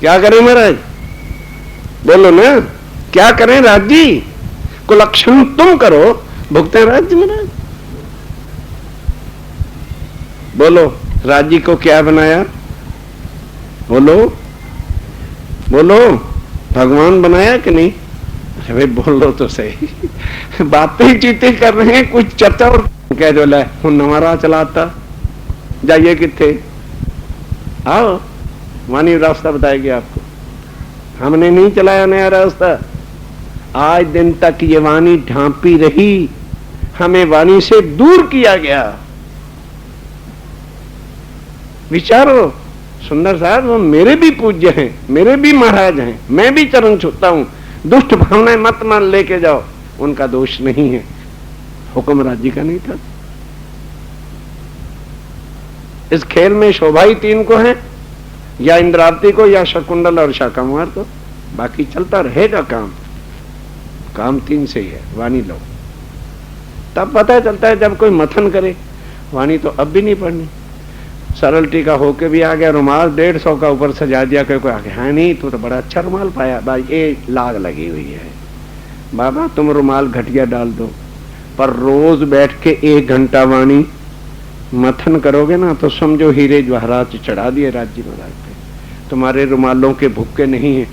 Speaker 2: क्या करें महाराज, बोलो ना, क्या करें? राज्य को लक्षण तुम करो, भुगते राज्य महाराज। बोलो, राज्य को क्या बनाया? बोलो बोलो, भगवान बनाया कि नहीं? अरे भाई बोलो तो सही। बातें चीतें कर रहे हैं, कुछ चर्चा और कह दो, ला हूं नवा चलाता जाइए किथे, आओ वाणी रास्ता बताएगी आपको। हमने नहीं चलाया नया रास्ता, आज दिन तक ये वाणी ढांपी रही, हमें वाणी से दूर किया गया। विचारो, सुंदर साहब वो मेरे भी पूज्य हैं, मेरे भी महाराज हैं, मैं भी चरण छूता हूं, दुष्ट भावनाएं मत मान लेके जाओ, उनका दोष नहीं है, हुक्म राज्य का नहीं था। इस खेल में शोभा ही तीन को है, या इंद्रावती को, या शकुंडल और शाकामार को, बाकी चलता रहेगा काम। काम तीन से ही है, वाणी लो। तब पता चलता है जब कोई मथन करे, वाणी तो अब भी नहीं पढ़नी। सरल टीका होके भी आ गया, रुमाल 150 का ऊपर सजा दिया, कोई आगे है नहीं, तो बड़ा अच्छा रुमाल पाया भाई, ये लाग लगी हुई है। बाबा तुम रुमाल घटिया डाल दो, पर रोज बैठ के 1 घंटा वाणी मथन करोगे ना, तो समझो हीरे जवाहरात चढ़ा दिए राज्य महाराज पे। तुम्हारे रुमालों के भुक्के नहीं है।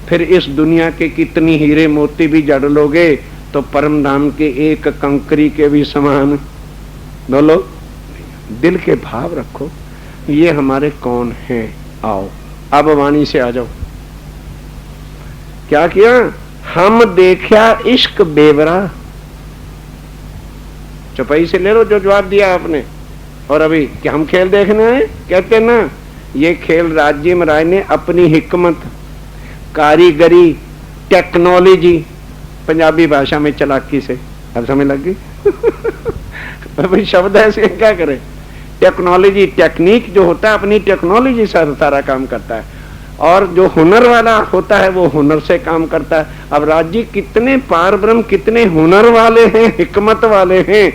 Speaker 2: फिर इस दुनिया के कितनी हीरे मोती भी जड़ लोगे तो परम धाम के एक कंकरी के भी समान। बोलो, दिल के भाव रखो, ये हमारे कौन हैं। आओ अब वाणी से आ जाओ। क्या किया? हम देखा इश्क बेवरा। चौपाई से ले लो जो जवाब दिया आपने। और अभी क्या हम खेल देखने आए? कहते ना, ये खेल राज्य महाराज ने अपनी हिकमत, कारीगरी, टेक्नोलॉजी, पंजाबी भाषा में चालाकी से, अब समझ लग गई? अभी शब्द ऐसे क्या करें? टेक्नोलॉजी, टेक्निक जो होता है अपनी टेक्नोलॉजी से सारा काम करता है, और जो हुनर वाला होता है वो हुनर से काम करता है। अब राज्य कितने पार ब्रह्म, कितने हुनर वाले हैं, हिकमत वाले हैं,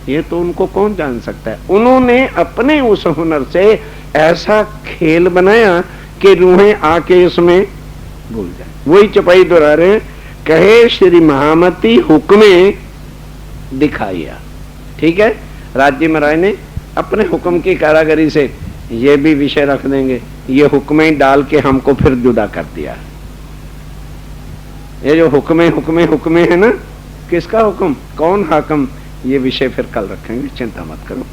Speaker 2: ये तो उनको कौन जान सकता है। उन्होंने अपने उस हुनर से ऐसा खेल बनाया कि रूहें आके इसमें भूल जाए। वही चपाई दोहरा रहे, कहे श्री महामती हुक्मे दिखाइया। ठीक है, राज्य महाराज ने अपने हुक्म की कारागरी से ये भी विषय रख देंगे, ये हुक्में डाल के हमको फिर जुदा कर दिया। ये जो हुक्में है ना, किसका हुक्म, कौन हाकम, ये विषय फिर कल रखेंगे, चिंता मत करो।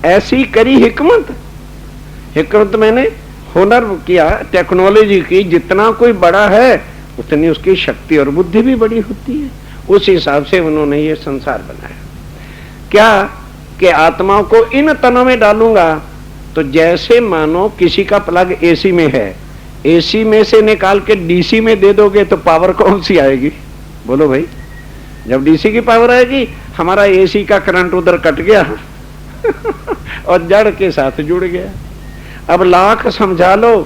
Speaker 2: ऐसी करी हिकमत मैंने हुनर किया, टेक्नोलॉजी की, जितना कोई बड़ा है उतनी उसकी शक्ति और बुद्धि भी बड़ी होती है। उस हिसाब से उन्होंने ये संसार बनाया। क्या कि आत्माओं को इन तनों में डालूंगा तो जैसे मानो किसी का प्लग एसी में है, एसी में से निकाल के डीसी में दे दोगे तो पावर कौन सी आएगी? बोलो भाई, जब डीसी की पावर आएगी, हमारा एसी का करंट उधर कट गया और जड़ के साथ जुड़ गया। अब लाख समझा लो,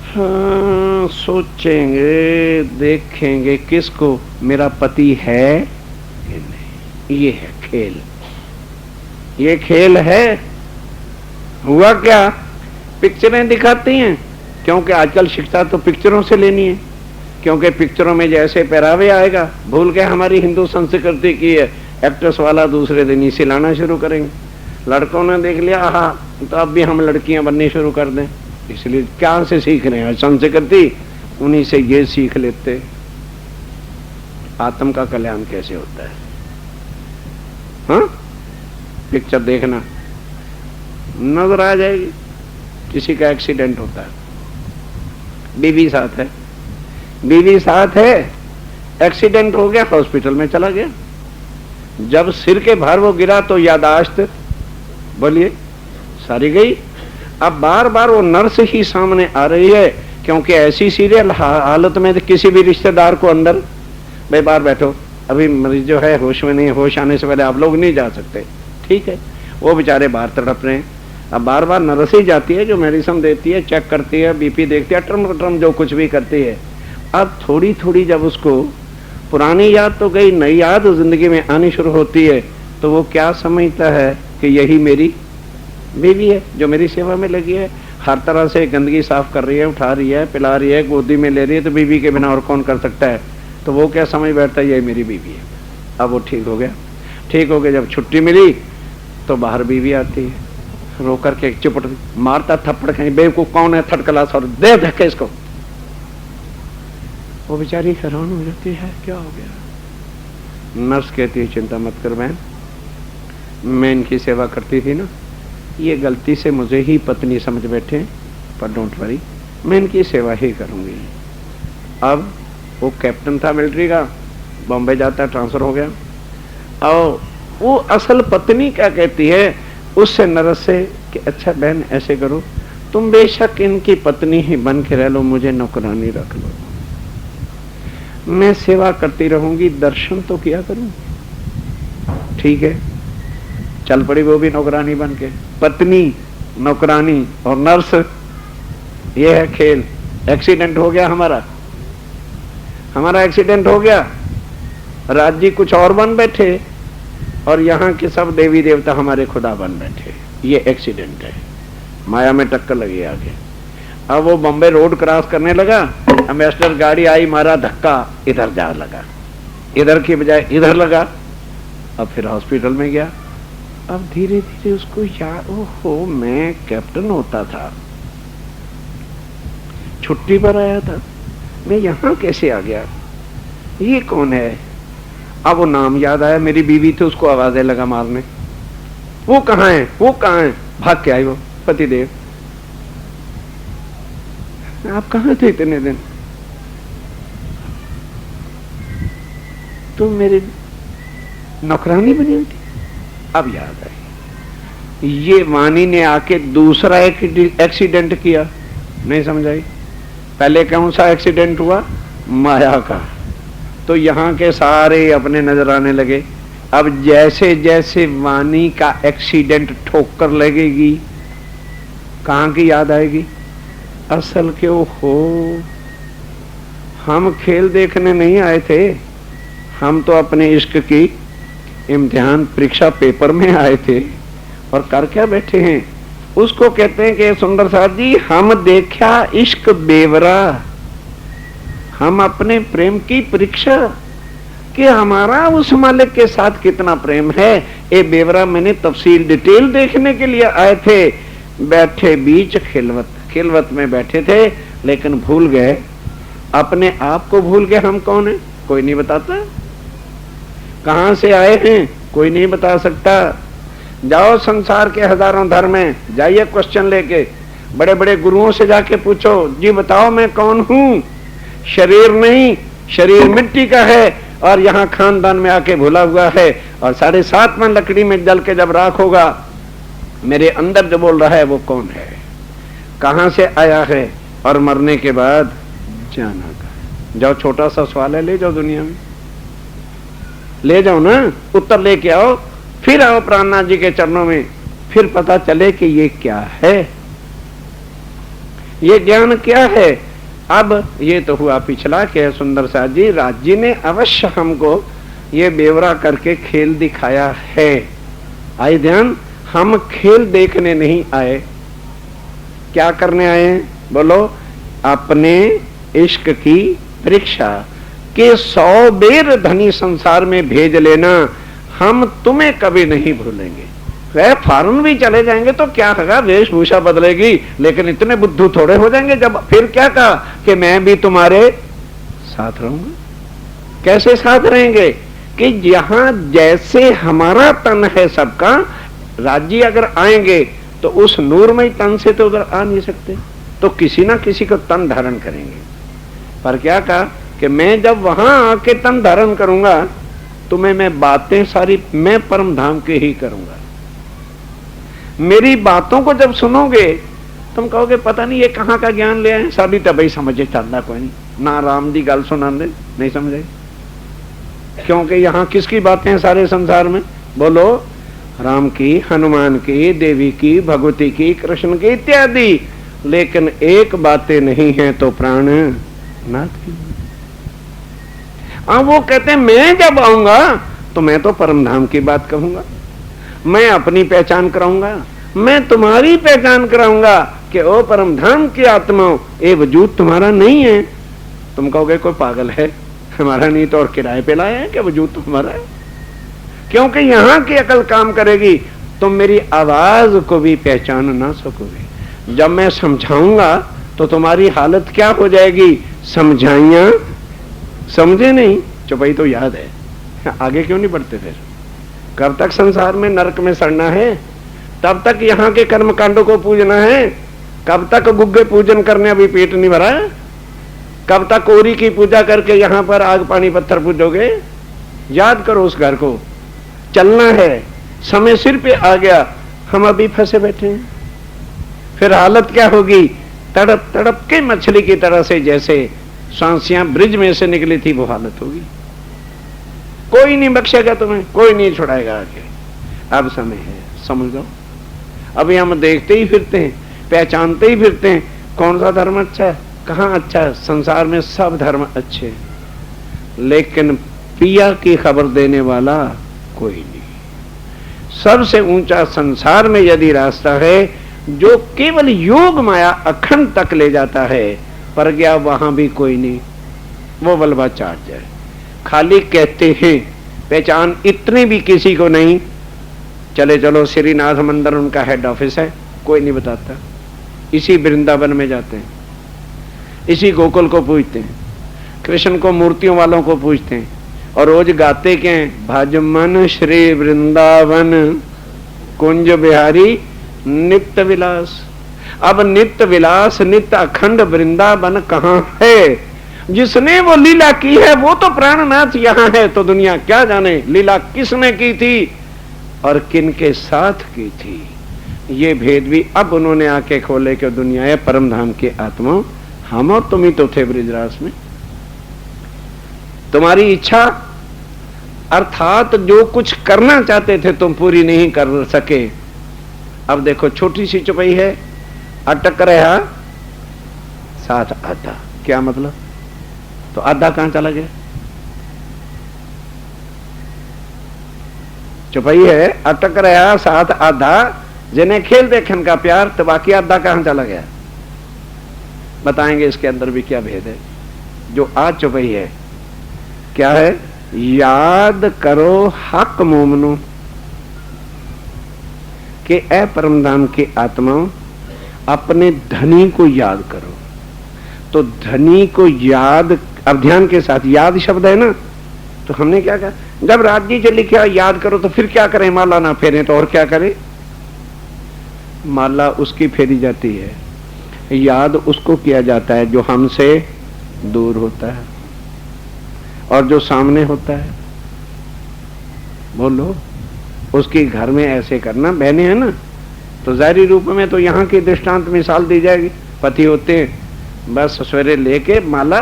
Speaker 2: हाँ, सोचेंगे, देखेंगे किसको, मेरा पति है कि नहीं। ये है खेल, ये खेल है। हुआ क्या? पिक्चरें दिखाती हैं, क्योंकि आजकल शिक्षा तो पिक्चरों से लेनी है, क्योंकि पिक्चरों में जैसे पहरावे आएगा, भूल के हमारी हिंदू संस्कृति की है, एक्ट्रेस वाला दूसरे दिन ही सिलाना शुरू करेंगे। लड़कों ने देख लिया, हाँ तो अब भी हम लड़कियां बननी शुरू कर दें। इसलिए क्या से सीख रहे हैं संस्कृति, उन्हीं से ये सीख लेते आत्म का कल्याण कैसे होता है। हाँ, पिक्चर देखना, नजर आ जाएगी। किसी का एक्सीडेंट होता है, बीवी साथ है, एक्सीडेंट हो गया, हॉस्पिटल में चला गया। जब सिर के भार वो गिरा तो यादाश्त, बोलिए, सारी गई। अब बार बार वो नर्स ही सामने आ रही है क्योंकि ऐसी सीरियल हालत में किसी भी रिश्तेदार को अंदर, भाई बाहर बैठो, अभी मरीज जो है होश में नहीं, होश आने से पहले आप लोग नहीं जा सकते, ठीक है। वो बेचारे बाहर तड़प रहे हैं। अब बार बार नर्स ही जाती है जो मेडिसिन देती है, चेक करती है, बीपी देखती है, ट्रम जो कुछ भी करती है। अब थोड़ी थोड़ी जब उसको पुरानी याद तो गई, नई याद जिंदगी में आनी शुरू होती है, तो वो क्या समझता है कि यही मेरी बीवी है जो मेरी सेवा में लगी है, हर तरह से गंदगी साफ कर रही है, उठा रही है, पिला रही है, गोदी में ले रही है, तो बीवी के बिना और कौन कर सकता है। तो वो क्या समझ बैठता है, यही मेरी बीवी है। अब वो ठीक हो गया। ठीक हो गया, जब छुट्टी मिली तो बाहर बीवी आती है, रो करके चिपट मारता थप्पड़, कहीं बेवकूफ कौन है, थर्ड क्लास, और दे धक्के इसको। वो बेचारी हैरान हो जाती है, क्या हो गया। नर्स कहती है चिंता मत कर बहन, मैं इनकी सेवा करती थी ना, ये गलती से मुझे ही पत्नी समझ बैठे, पर डोंट वरी, मैं इनकी सेवा ही करूंगी। अब वो कैप्टन था मिलिट्री का, बॉम्बे जाता, ट्रांसफर हो गया। और वो असल पत्नी क्या कहती है उससे, नर्स से, कि अच्छा बहन ऐसे करो, तुम बेशक इनकी पत्नी ही बन के रह लो, मुझे नौकरानी रख लो, मैं सेवा करती रहूंगी, दर्शन तो किया करूं। ठीक है, चल पड़ी वो भी नौकरानी बन के, पत्नी, नौकरानी और नर्स, ये है खेल। एक्सीडेंट हो गया हमारा एक्सीडेंट हो गया, राज्य कुछ और बन बैठे और यहाँ के सब देवी देवता हमारे खुदा बन बैठे। ये एक्सीडेंट है, माया में टक्कर लगी आगे। अब वो बॉम्बे रोड क्रॉस करने लगा, एम्बेसडर गाड़ी आई, मारा धक्का, इधर जा लगा, इधर की बजाय इधर लगा। अब फिर हॉस्पिटल में गया। अब धीरे धीरे उसको याद, ओहो मैं कैप्टन होता था, छुट्टी पर आया था, मैं यहाँ कैसे आ गया, ये कौन है। अब वो नाम याद आया, मेरी बीवी थी, उसको आवाजें लगा मारने, वो कहाँ है, वो कहाँ है, भाग के आई वो पतिदेव। आप कहाँ थे इतने दिन, तुम मेरी नौकरानी बनी हुई थी। अब याद आई, ये वाणी ने आके दूसरा एक्सीडेंट किया, नहीं समझ आई। पहले कौन सा एक्सीडेंट हुआ, माया का, तो यहाँ के सारे अपने नजर आने लगे। अब जैसे जैसे वाणी का एक्सीडेंट ठोकर लगेगी, कहाँ की याद आएगी, असल के हो, हम खेल देखने नहीं आए थे, हम तो अपने इश्क की इम्तिहान परीक्षा पेपर में आए थे, और कर क्या बैठे हैं। उसको कहते हैं कि सुंदर साहब जी, हम देखा इश्क बेवरा, हम अपने प्रेम की परीक्षा कि हमारा उस मालिक के साथ कितना प्रेम है, ये बेवरा मैंने तफसील डिटेल देखने के लिए आए थे। बैठे बीच खिलवत में बैठे थे, लेकिन भूल गए, अपने आप को भूल गए, हम कौन है कोई नहीं बताता, कहां से आए हैं कोई नहीं बता सकता। जाओ संसार के हजारों धर्म में, जाइए क्वेश्चन लेके, बड़े बड़े गुरुओं से जाके पूछो, जी बताओ मैं कौन हूं। शरीर नहीं, शरीर मिट्टी का है, और यहाँ खानदान में आके भूला हुआ है, और 7.5 मन लकड़ी में जल के जब राख होगा, मेरे अंदर जो बोल रहा है वो कौन है, कहां से आया है, और मरने के बाद जाना का। जाओ छोटा सा सवाल है, ले जाओ दुनिया में, ले जाओ ना, उत्तर लेके आओ, फिर आओ प्राणनाथ जी के चरणों में, फिर पता चले कि ये क्या है, ये ज्ञान क्या है। अब ये तो हुआ पिछला के सुंदर साथ जी, राज्य ने अवश्य हमको ये बेवरा करके खेल दिखाया है। आई ध्यान, हम खेल देखने नहीं आए, क्या करने आए हैं बोलो, अपने इश्क की परीक्षा के 100 बेर धनी संसार में भेज लेना, हम तुम्हें कभी नहीं भूलेंगे। वह फॉरन भी चले जाएंगे तो क्या होगा, वेशभूषा बदलेगी, लेकिन इतने बुद्धू थोड़े हो जाएंगे। जब फिर क्या कहा कि मैं भी तुम्हारे साथ रहूंगा। कैसे साथ रहेंगे कि जहां जैसे हमारा तन है सबका, राज्य अगर आएंगे तो उस नूरमय तन से तो उधर आ नहीं सकते, तो किसी ना किसी को तन धारण करेंगे। पर क्या कहा कि मैं जब वहां आके तन धारण करूंगा, तुम्हें मैं बातें सारी मैं परम धाम के ही करूंगा। मेरी बातों को जब सुनोगे तुम कहोगे पता नहीं ये कहाँ का ज्ञान ले आए, साडी तो भाई समझे चलता कोई नहीं, ना राम दी गल सुना दे नहीं समझे, क्योंकि यहाँ किसकी बातें हैं सारे संसार में, बोलो राम की, हनुमान की, देवी की, भगवती की, कृष्ण की इत्यादि, लेकिन एक बातें नहीं है तो प्राण नाथ की। वो कहते हैं मैं जब आऊंगा तो मैं तो परम धाम की बात कहूंगा, मैं अपनी पहचान कराऊंगा, मैं तुम्हारी पहचान कराऊंगा कि ओ परम धाम की आत्मा, ये वजूद तुम्हारा नहीं है। तुम कहोगे कोई पागल है, हमारा नहीं तो और किराए पे लाया है कि वजूद तो हमारा है, क्योंकि यहाँ की अकल काम करेगी, तुम मेरी आवाज को भी पहचान ना सकोगे। जब मैं समझाऊंगा तो तुम्हारी हालत क्या हो जाएगी, समझाइया समझे नहीं, चुपाई तो याद है, आगे क्यों नहीं बढ़ते फिर? कब तक संसार में नरक में सड़ना है? तब तक यहाँ के कर्म कांडों को पूजना है? कब तक गुग्गे पूजन करने अभी पेट नहीं भरा है? कब तक कोरी की पूजा करके यहाँ पर आग पानी पत्थर पूजोगे? याद करो उस घर को, चलना है, समय सिर पे आ गया, हम अभी फंसे बैठे हैं। फिर हालत क्या होगी? तड़प तड़प के मछली की तरह से जैसे सांसियां ब्रिज में से निकली थी वो हालत होगी। कोई नहीं बख्शेगा तुम्हें, कोई नहीं छुड़ाएगा आगे। अब समय है, समझ लो। अभी हम देखते ही फिरते हैं, पहचानते ही फिरते हैं, कौन सा धर्म अच्छा है, कहाँ अच्छा है। संसार में सब धर्म अच्छे हैं, लेकिन पिया की खबर देने वाला कोई नहीं। सबसे ऊंचा संसार में यदि रास्ता है जो केवल योग माया अखंड तक ले जाता है, पर गया वहां भी कोई नहीं, वो वल्लभाचार्य है। खाली कहते हैं, पहचान इतने भी किसी को नहीं। चले चलो श्रीनाथ मंदिर उनका हेड ऑफिस है, कोई नहीं बताता। इसी वृंदावन में जाते हैं, इसी गोकुल को पूजते हैं, कृष्ण को मूर्तियों वालों को पूजते हैं, और रोज गाते क्या हैं, भज मन श्री वृंदावन कुंज बिहारी नित्य विलास। अब नित्य विलास, नित्य अखंड वृंदावन कहाँ है? जिसने वो लीला की है वो तो प्राणनाथ यहाँ है, तो दुनिया क्या जाने लीला किसने की थी और किन के साथ की थी। ये भेद भी अब उन्होंने आके खोले कि दुनिया है परम धाम की आत्मा, हम और तुम ही तो थे ब्रिजरास में। तुम्हारी इच्छा अर्थात जो कुछ करना चाहते थे तुम पूरी नहीं कर सके। अब देखो छोटी सी चुपई है, अटक रहा साथ आधा, क्या मतलब? तो आधा कहां चला गया? चुपई है, अटक रहा साथ आधा, जिन्हें खेल देखन का प्यार, तो बाकी आधा कहां चला गया? बताएंगे इसके अंदर भी क्या भेद है। जो आज चुपई है क्या है? याद करो हक मोमनो कि ए परमधाम की आत्माओं, अपने धनी को याद करो। तो धनी को याद, अब ध्यान के साथ, याद शब्द है ना, तो हमने क्या कहा? जब राज जी से लिखा याद करो तो फिर क्या करें? माला ना फेरें तो और क्या करें? माला उसकी फेरी जाती है, याद उसको किया जाता है जो हमसे दूर होता है और जो सामने होता है। बोलो, उसकी घर में ऐसे करना, बहनें हैं ना, तो जाहिर रूप में तो यहाँ की दृष्टांत मिसाल दी जाएगी। पति होते हैं, बस सवेरे लेके माला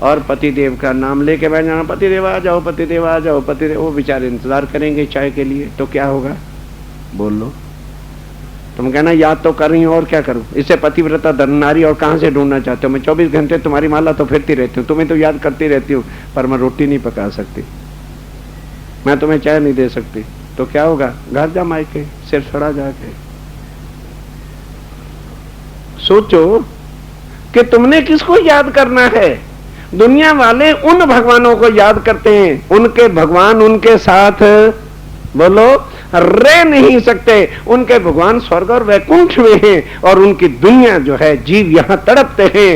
Speaker 2: और पति देव का नाम लेके बैठ जाना, पति देव आ जाओ, पति देव आ जाओ, पति देव। वो बेचारे इंतजार करेंगे चाय के लिए, तो क्या होगा? बोल लो। तुम कहना याद तो कर रही हो और क्या करूं? इससे पतिव्रता धर्मनारी और कहां से ढूंढना चाहते हो? मैं 24 घंटे तुम्हारी माला तो फिरती रहती हूँ, तुम्हें तो याद करती रहती हूँ, पर मैं रोटी नहीं पका सकती, मैं तुम्हें चाय नहीं दे सकती, तो क्या होगा? घर जा मायके, सिर सड़ा जाके। सोचो कि तुमने किसको याद करना है। दुनिया वाले उन भगवानों को याद करते हैं, उनके भगवान उनके साथ बोलो रह नहीं सकते। उनके भगवान स्वर्ग और वैकुंठ में हैं और उनकी दुनिया जो है, जीव यहां तड़पते हैं।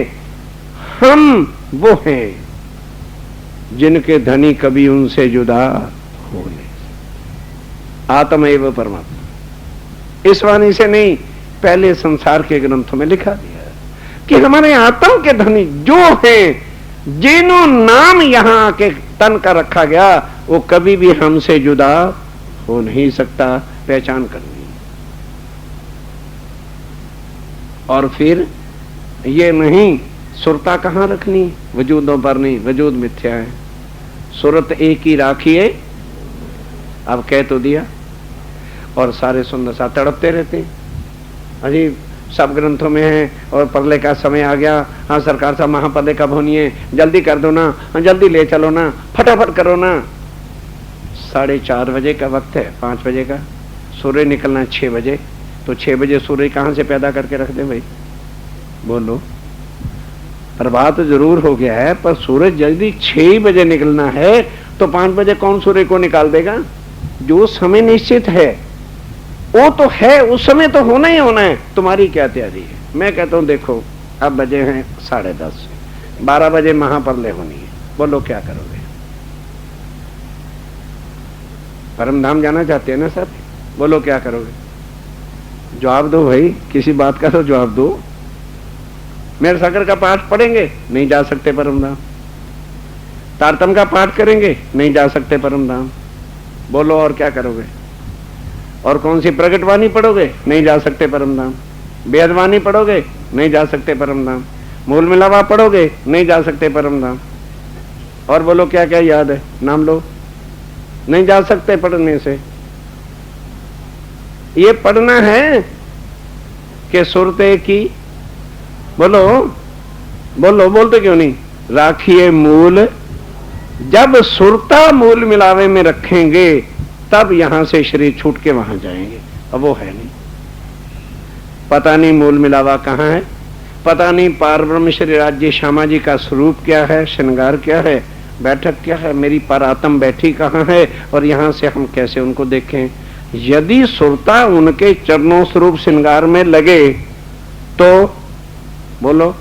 Speaker 2: हम वो हैं जिनके धनी कभी उनसे जुदा हो नहीं। आत्मा एवं परमात्मा, इस वाणी से नहीं, पहले संसार के ग्रंथों में लिखा दिया कि हमारे आत्मा के धनी जो हैं, जिन्हों नाम यहां आके तन का रखा गया, वो कभी भी हमसे जुदा हो नहीं सकता। पहचान करनी। और फिर ये नहीं, सुरता कहाँ रखनी, वजूदों पर नहीं, वजूद मिथ्या है, सुरत एक ही राखिए। अब कह तो दिया, और सारे सुंदर सा तड़पते रहते हैं। अजी सब ग्रंथों में है, और प्रलय का समय आ गया, हाँ सरकार साहब महाप्रलय कब होनी है, जल्दी कर दो ना, हाँ जल्दी ले चलो ना, फटाफट करो ना। 4:30 बजे का वक्त है, 5 बजे का, सूर्य निकलना है 6 बजे, तो 6 बजे सूर्य कहाँ से पैदा करके रख दे भाई, बोलो। प्रभात जरूर हो गया है, पर सूरज यदि 6 बजे निकलना है तो 5 बजे कौन सूर्य को निकाल देगा? जो समय निश्चित है वो तो है, उस समय तो होना ही होना है, तुम्हारी क्या तैयारी है? मैं कहता हूं देखो, अब बजे हैं 10:30, 12 बजे महाप्रलय होनी है, बोलो क्या करोगे? परम धाम जाना चाहते हैं ना सब, बोलो क्या करोगे? जवाब दो भाई, किसी बात का तो जवाब दो। मेरे सागर का पाठ पढ़ेंगे, नहीं जा सकते परम धाम। तारतम का पाठ करेंगे, नहीं जा सकते परम धाम। बोलो और क्या करोगे? और कौन सी प्रकटवाणी पढ़ोगे, नहीं जा सकते परम धाम। वेदवाणी पढ़ोगे, नहीं जा सकते परम धाम। मूल मिलावा पढ़ोगे, नहीं जा सकते परम धाम। और बोलो क्या क्या याद है, नाम लो, नहीं जा सकते पढ़ने से। ये पढ़ना है कि सुरते की, बोलो बोलो, बोलते क्यों नहीं? राखिए मूल, जब सुरता मूल मिलावे में रखेंगे तब यहां से शरीर छूट के वहां जाएंगे। अब वो है नहीं, पता नहीं मूल मिलावा कहाँ है, पता नहीं पारब्रह्म श्री राज्य श्यामा जी का स्वरूप क्या है, श्रृंगार क्या है, बैठक क्या है, मेरी परात्म बैठी कहाँ है, और यहां से हम कैसे उनको देखें? यदि सुरता उनके चरणों स्वरूप श्रृंगार में लगे तो बोलो,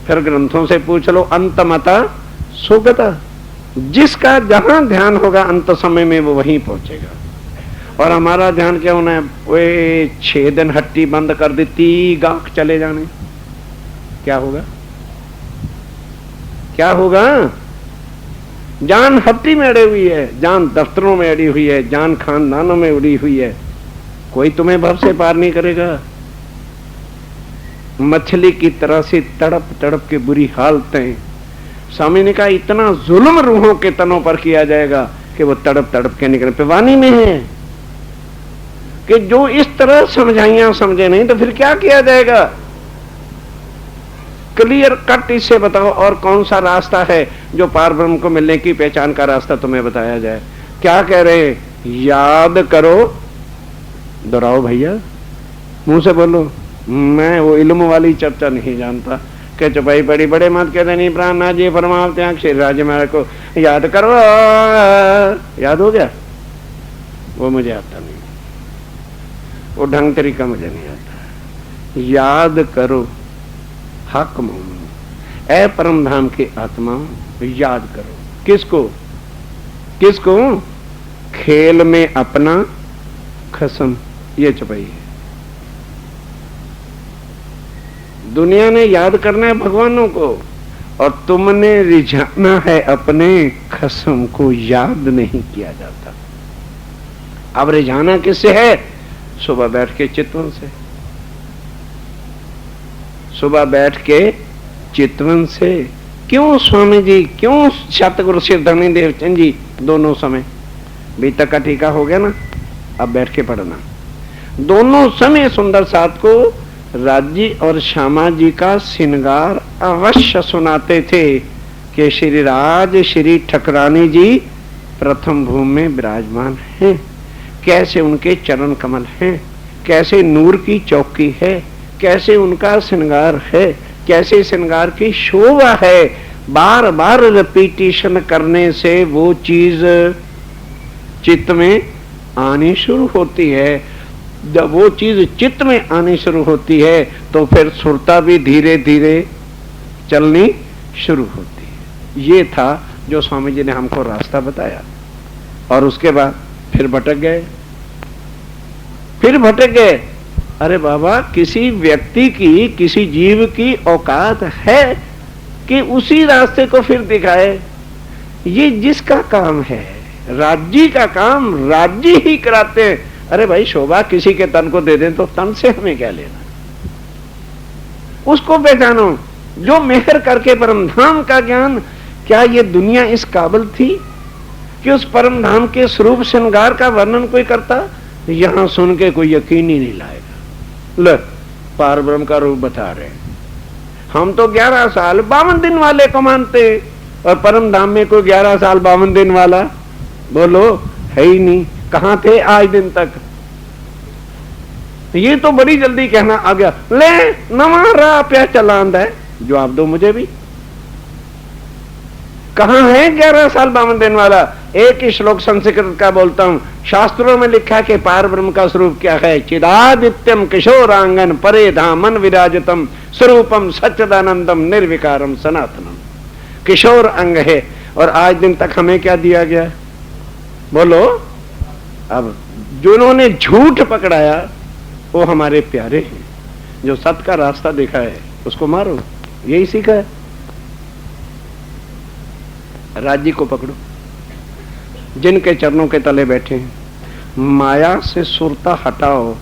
Speaker 2: फिर ग्रंथों से पूछ लो, अंतमता सुगता, जिसका जहां ध्यान होगा अंत समय में वो वहीं पहुंचेगा। और हमारा ध्यान क्या होना है? वे 6 दिन हट्टी बंद कर देती, गांक चले जाने, क्या होगा? क्या होगा? जान हट्टी में अड़ी हुई है, जान दफ्तरों में अड़ी हुई है, जान खानदानों में उड़ी हुई है, कोई तुम्हें भव से पार नहीं करेगा। मछली की तरह से तड़प तड़प के बुरी हालतें, स्वामी ने कहा इतना जुल्म रूहों के तनों पर किया जाएगा कि वो तड़प तड़प के निकले। पिवानी में है कि जो इस तरह समझाइयां समझे नहीं तो फिर क्या किया जाएगा? क्लियर कट इससे बताओ, और कौन सा रास्ता है जो पार ब्रह्म को मिलने की पहचान का रास्ता तुम्हें बताया जाए? क्या कह रहे? याद करो, दोहराओ भैया, मुंह से बोलो। मैं वो इल्म वाली चर्चा नहीं जानता कि चुपाई पड़ी बड़े मत कहते नहीं प्राणनाथ जी फरमाते हैं क्षीर राज्य मेरे को याद करो, याद हो गया? वो मुझे आता नहीं, वो ढंग तरीका मुझे नहीं आता। याद करो हक मोहम्मद, ए परम धाम के आत्मा याद करो। किसको? किसको? खेल में अपना खसम, ये चुपाई है। दुनिया ने याद करना है भगवानों को, और तुमने रिझाना है अपने खसम को। याद नहीं किया जाता। अब रिझाना किससे है? सुबह बैठ के चितवन से, सुबह बैठ के चितवन से। क्यों स्वामी जी, क्यों सतगुरु सिरधनी देवचंद जी? दोनों समय बीतक का टीका हो गया ना, अब बैठ के पढ़ना। दोनों समय सुंदर साथ को राज्य और श्यामा जी का श्रृंगार अवश्य सुनाते थे कि श्री राज श्री ठकरानी जी प्रथम भूमि में विराजमान हैं, कैसे उनके चरण कमल हैं, कैसे नूर की चौकी है, कैसे उनका श्रृंगार है, कैसे श्रृंगार की शोभा है। बार बार रिपीटिशन करने से वो चीज चित्त में आनी शुरू होती है। जब वो चीज चित्त में आनी शुरू होती है तो फिर सुरता भी धीरे धीरे चलनी शुरू होती है। ये था जो स्वामी जी ने हमको रास्ता बताया। और उसके बाद फिर भटक गए, फिर भटक गए। अरे बाबा, किसी व्यक्ति की, किसी जीव की औकात है कि उसी रास्ते को फिर दिखाए? ये जिसका काम है, राज्य का काम राज्य ही कराते हैं। अरे भाई, शोभा किसी के तन को दे दें तो तन से हमें क्या लेना? उसको पहचानो जो मेहर करके परम धाम का ज्ञान। क्या ये दुनिया इस काबिल थी कि उस परम धाम के स्वरूप श्रृंगार का वर्णन कोई करता? यहां सुन के कोई यकीन ही नहीं लाएगा। ले पार ब्रह्म का रूप बता रहे हैं। हम तो 11 साल 52 दिन वाले को मानते, और परम धाम में कोई 11 साल 52 दिन वाला बोलो है ही नहीं। कहां थे आज दिन तक? ये तो बड़ी जल्दी कहना आ गया। ले नवा राह पे चलांद है, जवाब दो मुझे भी। कहां है 11 साल 52 दिन वाला? एक ही श्लोक संस्कृत का बोलता हूं। शास्त्रों में लिखा कि पार ब्रह्म का स्वरूप क्या है? चिदादित्यम किशोरांगन परे धामन विराजतम स्वरूपम सच्चिदानंदम निर्विकारम सनातनम। किशोर अंग है। और आज दिन तक हमें क्या दिया गया? बोलो। अब जिन्होंने झूठ पकड़ाया वो हमारे प्यारे हैं। जो सत्य का रास्ता देखा है उसको मारो, यही सीखा है। राज्य को पकड़ो, जिनके चरणों के तले बैठे हैं। माया से सुरता हटाओ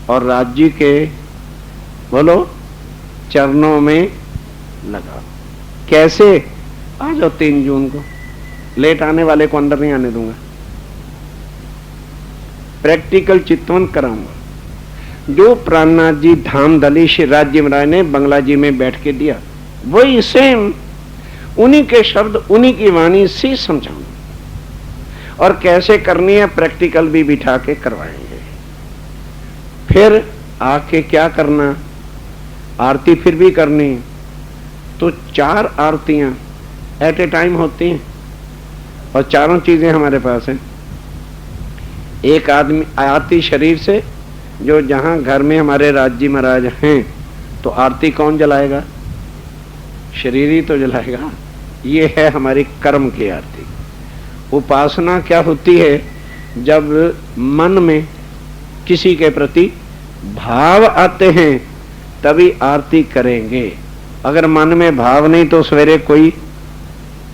Speaker 2: और राज्य के बोलो चरणों में लगाओ। कैसे? आ जाओ 3 जून को। लेट आने वाले को अंदर नहीं आने दूंगा। प्रैक्टिकल चितवन कराऊंगा। जो प्राणनाथ जी धाम दली श्री राज्य महाराज ने बंगला जी में बैठ के दिया, वही सेम उन्हीं के शब्द उन्हीं की वाणी से समझाऊंगा। और कैसे करनी है प्रैक्टिकल भी बिठा के करवाएंगे। फिर आके क्या करना? आरती फिर भी करनी। तो 4 आरतियां एट ए टाइम होती हैं और चारों चीजें हमारे पास हैं। एक आदमी आरती शरीर से, जो जहां घर में हमारे राज्य महाराज हैं, तो आरती कौन जलाएगा? शरीर ही तो जलाएगा। ये है हमारी कर्म की आरती। उपासना क्या होती है? जब मन में किसी के प्रति भाव आते हैं तभी आरती करेंगे। अगर मन में भाव नहीं तो सवेरे कोई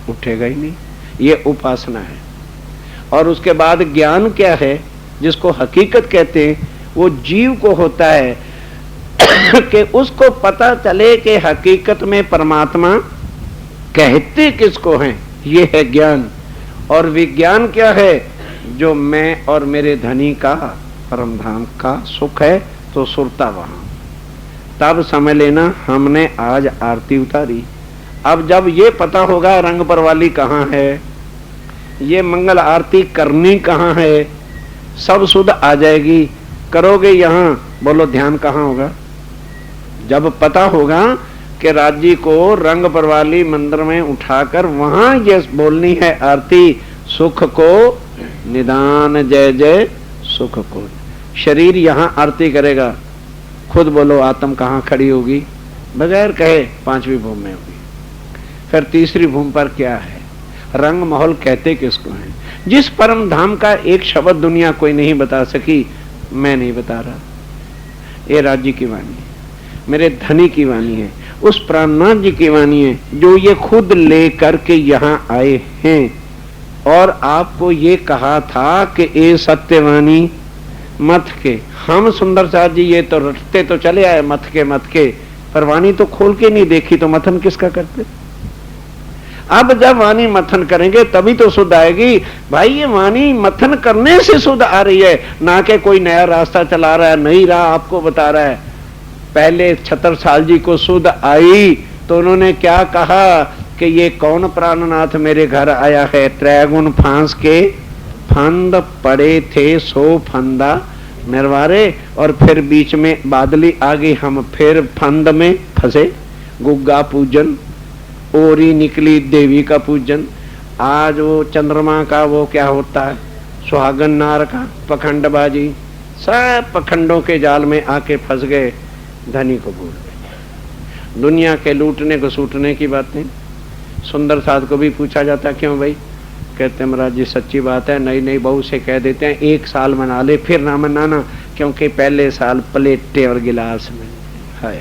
Speaker 2: उठेगा ही नहीं। ये उपासना है। और उसके बाद ज्ञान क्या है, जिसको हकीकत कहते हैं, वो जीव को होता है कि उसको पता चले कि हकीकत में परमात्मा कहते किसको हैं। ये है ज्ञान। और विज्ञान क्या है? जो मैं और मेरे धनी का परम धाम का सुख है, तो सुरता वहां। तब समझ लेना हमने आज आरती उतारी। अब जब ये पता होगा रंग परवाली कहाँ है, ये मंगल आरती करनी कहाँ है, सब सुध आ जाएगी। करोगे यहाँ, बोलो ध्यान कहाँ होगा? जब पता होगा कि राज्य को रंग परवाली मंदिर में उठाकर वहां ये बोलनी है आरती, सुख को निदान जय जय सुख को। शरीर यहाँ आरती करेगा, खुद बोलो आत्म कहाँ खड़ी होगी? बगैर कहे 5वीं भूमि में होगी। फिर 3री भूमि पर क्या है? रंग महल कहते किसको हैं? जिस परम धाम का एक शब्द दुनिया कोई नहीं बता सकी, मैं नहीं बता रहा। ये राज्य की वाणी है, मेरे धनी की वाणी है, उस प्राणनाथ जी की वाणी है, जो ये खुद ले करके यहाँ आए हैं। और आपको ये कहा था कि ए सत्यवाणी मत के। हम सुंदर साथ जी ये तो रटते तो चले आए मत के, पर वाणी तो खोल के नहीं देखी, तो मथन किसका करते? अब जब वाणी मथन करेंगे तभी तो शुद्ध आएगी। भाई ये वाणी मथन करने से शुद्ध आ रही है, ना कि कोई नया रास्ता चला रहा है, नई राह आपको बता रहा है। पहले छत्रसाल जी को शुद्ध आई तो उन्होंने क्या कहा कि ये कौन प्राणनाथ मेरे घर आया है? त्रैगुण फांस के फंद पड़े थे, सो फंदा मरवारे। और फिर बीच में बादली आ गई, हम फिर फंद में फंसे। गुग्गा पूजन, ओरी निकली देवी का पूजन। आज वो चंद्रमा का वो क्या होता है, सुहागन नार का पखंडबाजी। सब पखंडों के जाल में आके फंस गए, धनी को भूल गए। दुनिया के लूटने को सूटने की बातें। सुंदर साध को भी पूछा जाता क्यों भाई? कहते महाराज जी सच्ची बात है, नई नई बहू से कह देते हैं 1 साल मना ले, फिर ना मनाना, क्योंकि पहले साल प्लेटें और गिलास में है।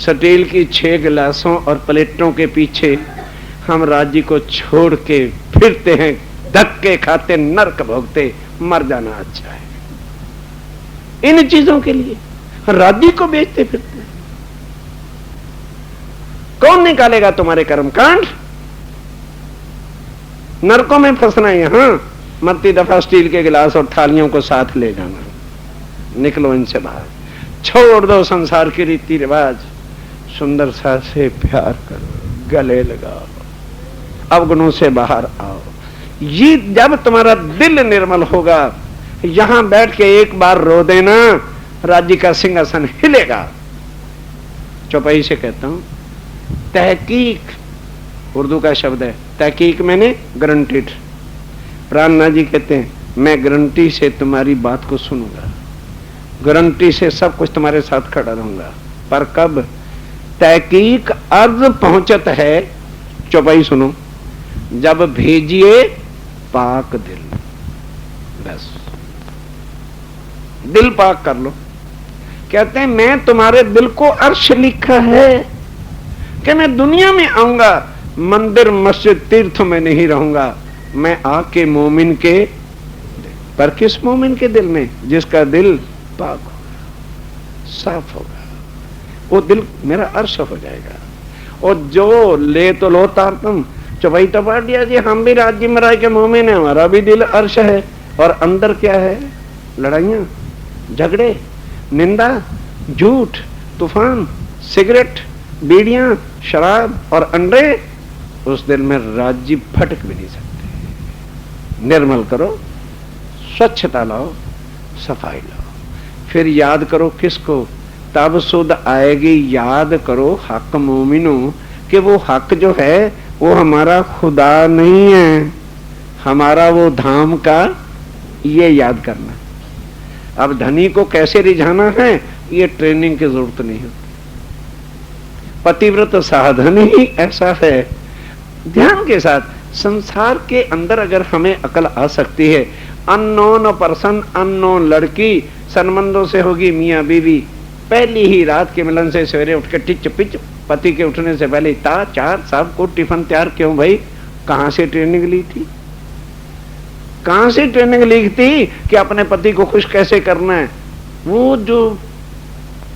Speaker 2: स्टील की 6 गिलासों और प्लेटों के पीछे हम राज्य को छोड़ के फिरते हैं, धक्के खाते, नरक भोगते, मर जाना अच्छा है। इन चीजों के लिए राज्य को बेचते फिरते हैं। कौन निकालेगा तुम्हारे कर्मकांड? नरकों में फंसना है यहां, मरती दफा स्टील के गिलास और थालियों को साथ ले जाना। निकलो इनसे बाहर, छोड़ दो संसार के रीति रिवाज, सुंदर सा से प्यार करो, गले लगाओ, अवगुणों से बाहर आओ। ये जब तुम्हारा दिल निर्मल होगा, यहां बैठ के एक बार रो देना, राज्य का सिंहासन हिलेगा। चौपाई से कहता हूं, तहकीक उर्दू का शब्द है, तहकीक मैंने गारंटीड। प्राणनाथ जी कहते हैं, मैं गारंटी से तुम्हारी बात को सुनूंगा, गारंटी से सब कुछ तुम्हारे साथ खड़ा रहूंगा। पर कब? तहकीक अर्ज पहुंचत है, चौपाई सुनो, जब भेजिए पाक दिल। बस दिल पाक कर लो। कहते हैं मैं तुम्हारे दिल को अर्श लिखा है कि मैं दुनिया में आऊंगा, मंदिर मस्जिद तीर्थ में नहीं रहूंगा, मैं आके मोमिन के, पर किस मोमिन के दिल में? जिसका दिल पाक होगा, साफ होगा, वो दिल मेरा अर्श हो जाएगा। और जो ले तो लो तार तुम, चौपाई तो पढ़ दिया जी, हम भी राज्य में रह के मोमिन है, हमारा भी दिल अर्श है, और अंदर क्या है? लड़ाइयां, झगड़े, निंदा, झूठ, तूफान, सिगरेट, बीड़ियां, शराब और अंडे। उस दिल में राज्य फटक भी नहीं सकते। निर्मल करो, स्वच्छता लाओ, सफाई लाओ, फिर याद करो किसको? तब सुध आएगी, याद करो हक मोमिनो, कि वो हक जो है वो हमारा खुदा नहीं है, हमारा वो धाम का, ये याद करना। अब धनी को कैसे रिझाना है, ये ट्रेनिंग की जरूरत नहीं होती। पतिव्रत साधन ही ऐसा है, ध्यान के साथ। संसार के अंदर अगर हमें अकल आ सकती है, अननोन पर्सन, अननोन लड़की, संबंधों से होगी मियाँ बीवी, पहली ही रात के मिलन से सवेरे उठ के टिच पिच, पति के उठने से पहले ता चार सबको टिफिन तैयार। क्यों भाई? कहां से ट्रेनिंग ली थी? कहां से ट्रेनिंग ली थी कि अपने पति को खुश कैसे करना है? वो जो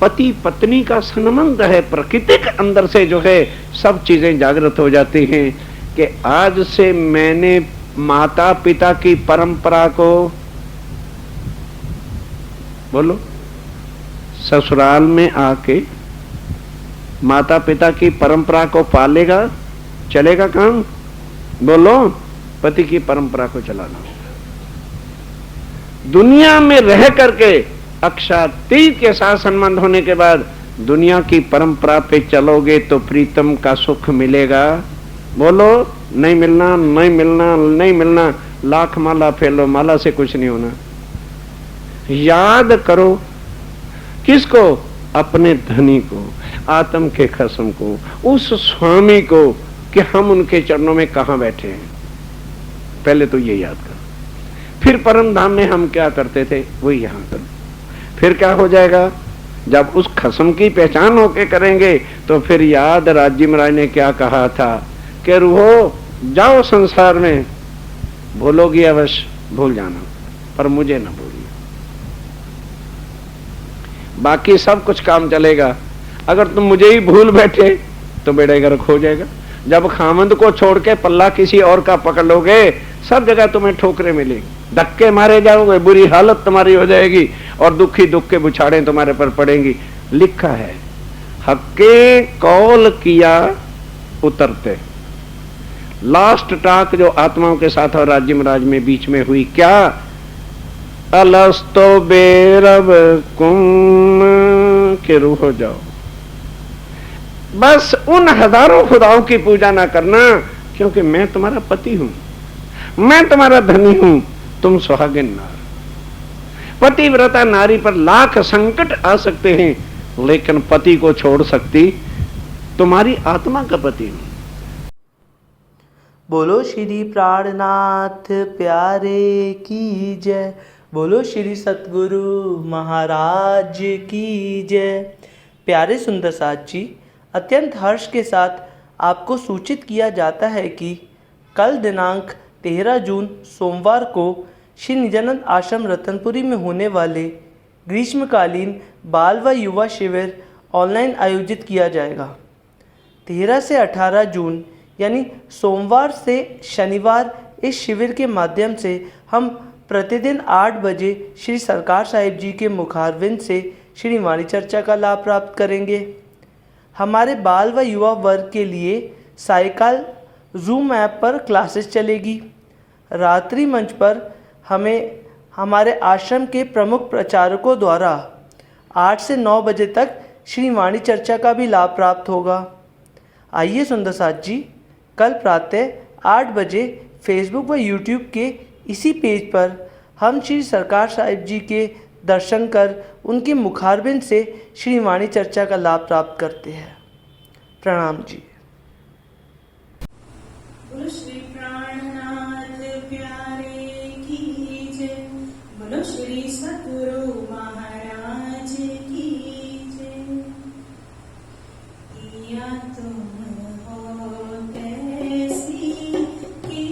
Speaker 2: पति पत्नी का संबंध है, प्रकृति के अंदर से जो है सब चीजें जागृत हो जाती हैं कि आज से मैंने माता पिता की परंपरा को, बोलो, ससुराल में आके माता पिता की परंपरा को पालेगा, चलेगा काम? बोलो, पति की परंपरा को चलाना होगा। दुनिया में रह करके अक्षातीत के साथ संबंध होने के बाद दुनिया की परंपरा पे चलोगे तो प्रीतम का सुख मिलेगा। बोलो, नहीं मिलना, नहीं मिलना, नहीं मिलना, लाख माला फेलो, माला से कुछ नहीं होना। याद करो किसको? अपने धनी को, आत्म के खसम को, उस स्वामी को, कि हम उनके चरणों में कहां बैठे हैं। पहले तो ये याद करो, फिर परम धाम में हम क्या करते थे वही यहां करो। फिर क्या हो जाएगा? जब उस खसम की पहचान होके करेंगे तो फिर याद, राज्य महाराज ने क्या कहा था कि रूहो जाओ संसार में, भूलोगी अवश्य, भूल जाना, पर मुझे ना भूलिए, बाकी सब कुछ काम चलेगा। अगर तुम मुझे ही भूल बैठे तो बेड़ा गर्क हो जाएगा। जब खामंद को छोड़ के पल्ला किसी और का पकड़ लोगे, सब जगह तुम्हें ठोकरें मिलेंगी, धक्के मारे जाओगे, बुरी हालत तुम्हारी हो जाएगी और दुखी दुख के बुछाड़े तुम्हारे पर पड़ेंगी। लिखा है, हक्के कौल किया उतरते। लास्ट टॉक जो आत्माओं के साथ और राज्य महाराज में बीच में हुई, क्या? अलस्तो बेरब कुम के रूह हो जाओ। बस उन हजारों खुदाओं की पूजा ना करना, क्योंकि मैं तुम्हारा पति हूं, मैं तुम्हारा धनी हूं, तुम सुहागिन नार। पतिव्रता नारी पर लाख संकट आ सकते हैं, लेकिन पति को छोड़ सकती तुम्हारी आत्मा का पति हूं।
Speaker 3: बोलो श्री प्राणनाथ प्यारे की जय। बोलो श्री सतगुरु महाराज की जय। प्यारे सुंदर साथ जी, अत्यंत हर्ष के साथ आपको सूचित किया जाता है कि कल दिनांक 13 जून सोमवार को श्री निजानंद आश्रम रतनपुरी में होने वाले ग्रीष्मकालीन बाल व युवा शिविर ऑनलाइन आयोजित किया जाएगा। 13 से 18 जून यानी सोमवार से शनिवार इस शिविर के माध्यम से हम प्रतिदिन 8 बजे श्री सरकार साहिब जी के मुखारविंद से श्री वाणी चर्चा का लाभ प्राप्त करेंगे। हमारे बाल व युवा वर्ग के लिए सायकाल जूम ऐप पर क्लासेस चलेगी। रात्रि मंच पर हमें हमारे आश्रम के प्रमुख प्रचारकों द्वारा 8 से 9 बजे तक श्री वाणी चर्चा का भी लाभ प्राप्त होगा। आइए सुंदर साथ जी, कल प्रातः 8 बजे फेसबुक व यूट्यूब के इसी पेज पर हम श्री सरकार साहिब जी के दर्शन कर उनके मुखारबिंद से श्री वाणी चर्चा का लाभ प्राप्त करते हैं। प्रणाम जी।
Speaker 1: बोलो श्री प्राणनाथ प्यारे की जय। बोलो श्री सद्गुरु महाराज की जय। किया तुम हो कैसी की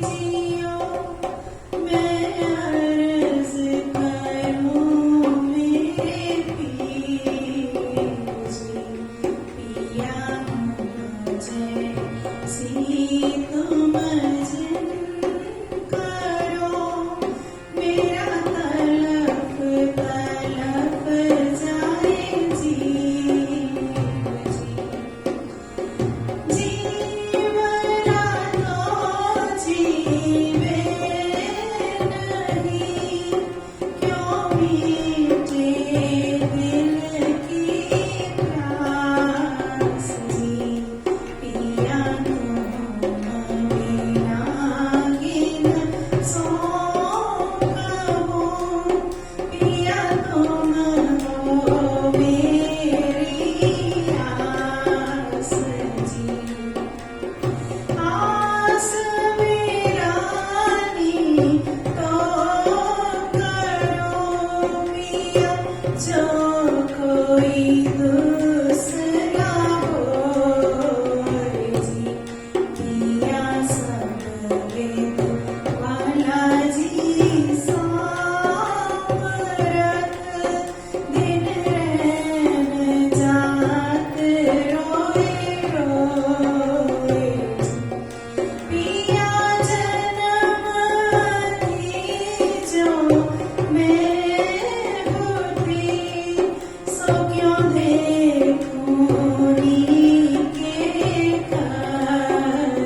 Speaker 1: जियो, मैं अर्ज करूं मेरे पीर जी। पिया मुझे सी तुम जिन करो, मेरा तलफ तलफ जाए जीव जी। जीवना तो जीवे नहीं, क्यों मीटे दिल की प्यास जी। पिया तुम बिना किन सो कहूं, पिया तुम हो मेरी आस जी। आस वीरानी तो करो पिया, जो कोई दूसरा होए जी। किया सब वेद वाला जी सामरथ, दिन रैन जात रोए रोए जी। पिया जन्म जो मैं बुद्धि, सो क्यों देखूं के कर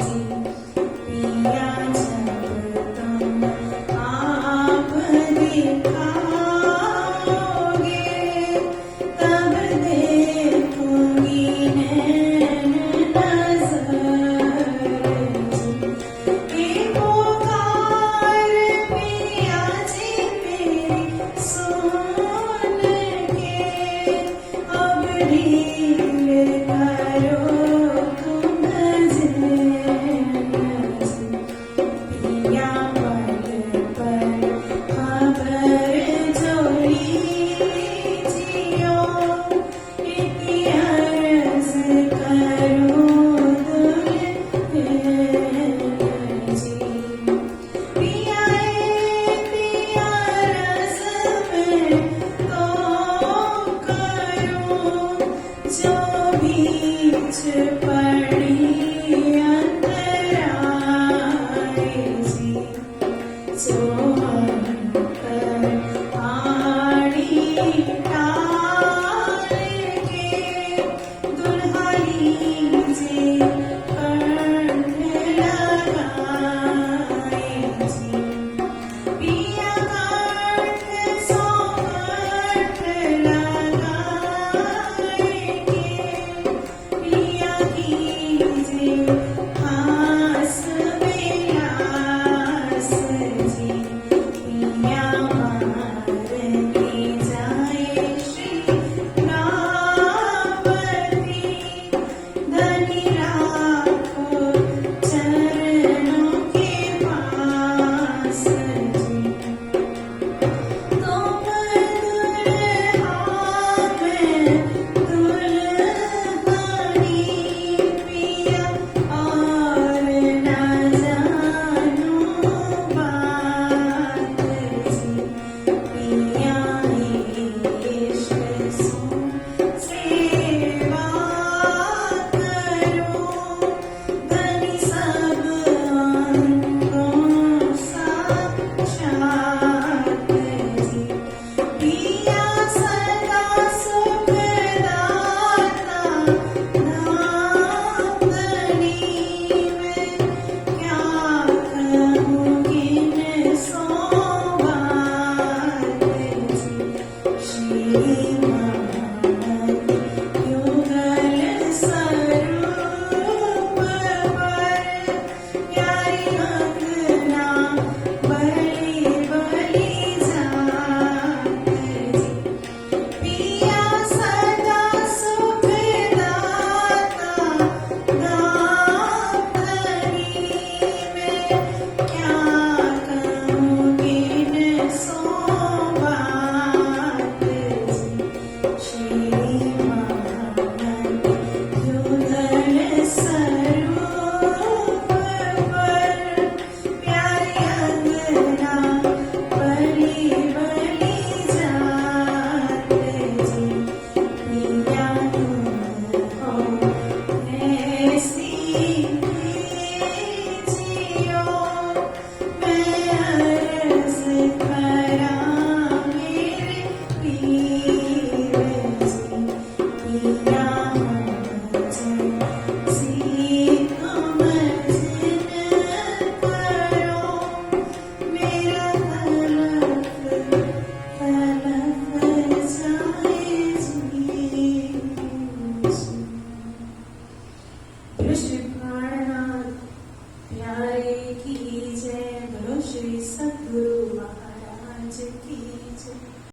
Speaker 1: जी। पिया जब तुम आप दिखाओगे, तब देखूंगी नैन नजर जी। एक पुकार पिया जी मेरी सुन के, अब ढील करो तुम जैन जी। पिया पल पर खबर जोड़ी जियो, इति अर्ज करूं दुल्हन जी। पिया पिया रस में तो करूं, जो बीच पड़ी अंतराए जी। जो अंतर आड़ी टाल के, दुल्हाई जी कंठ लगाए जी। पिया कंठ सो कंठ लगाए के, पिया कीजे हास विलास जी। श्री सद्गुरु महाराज की जय।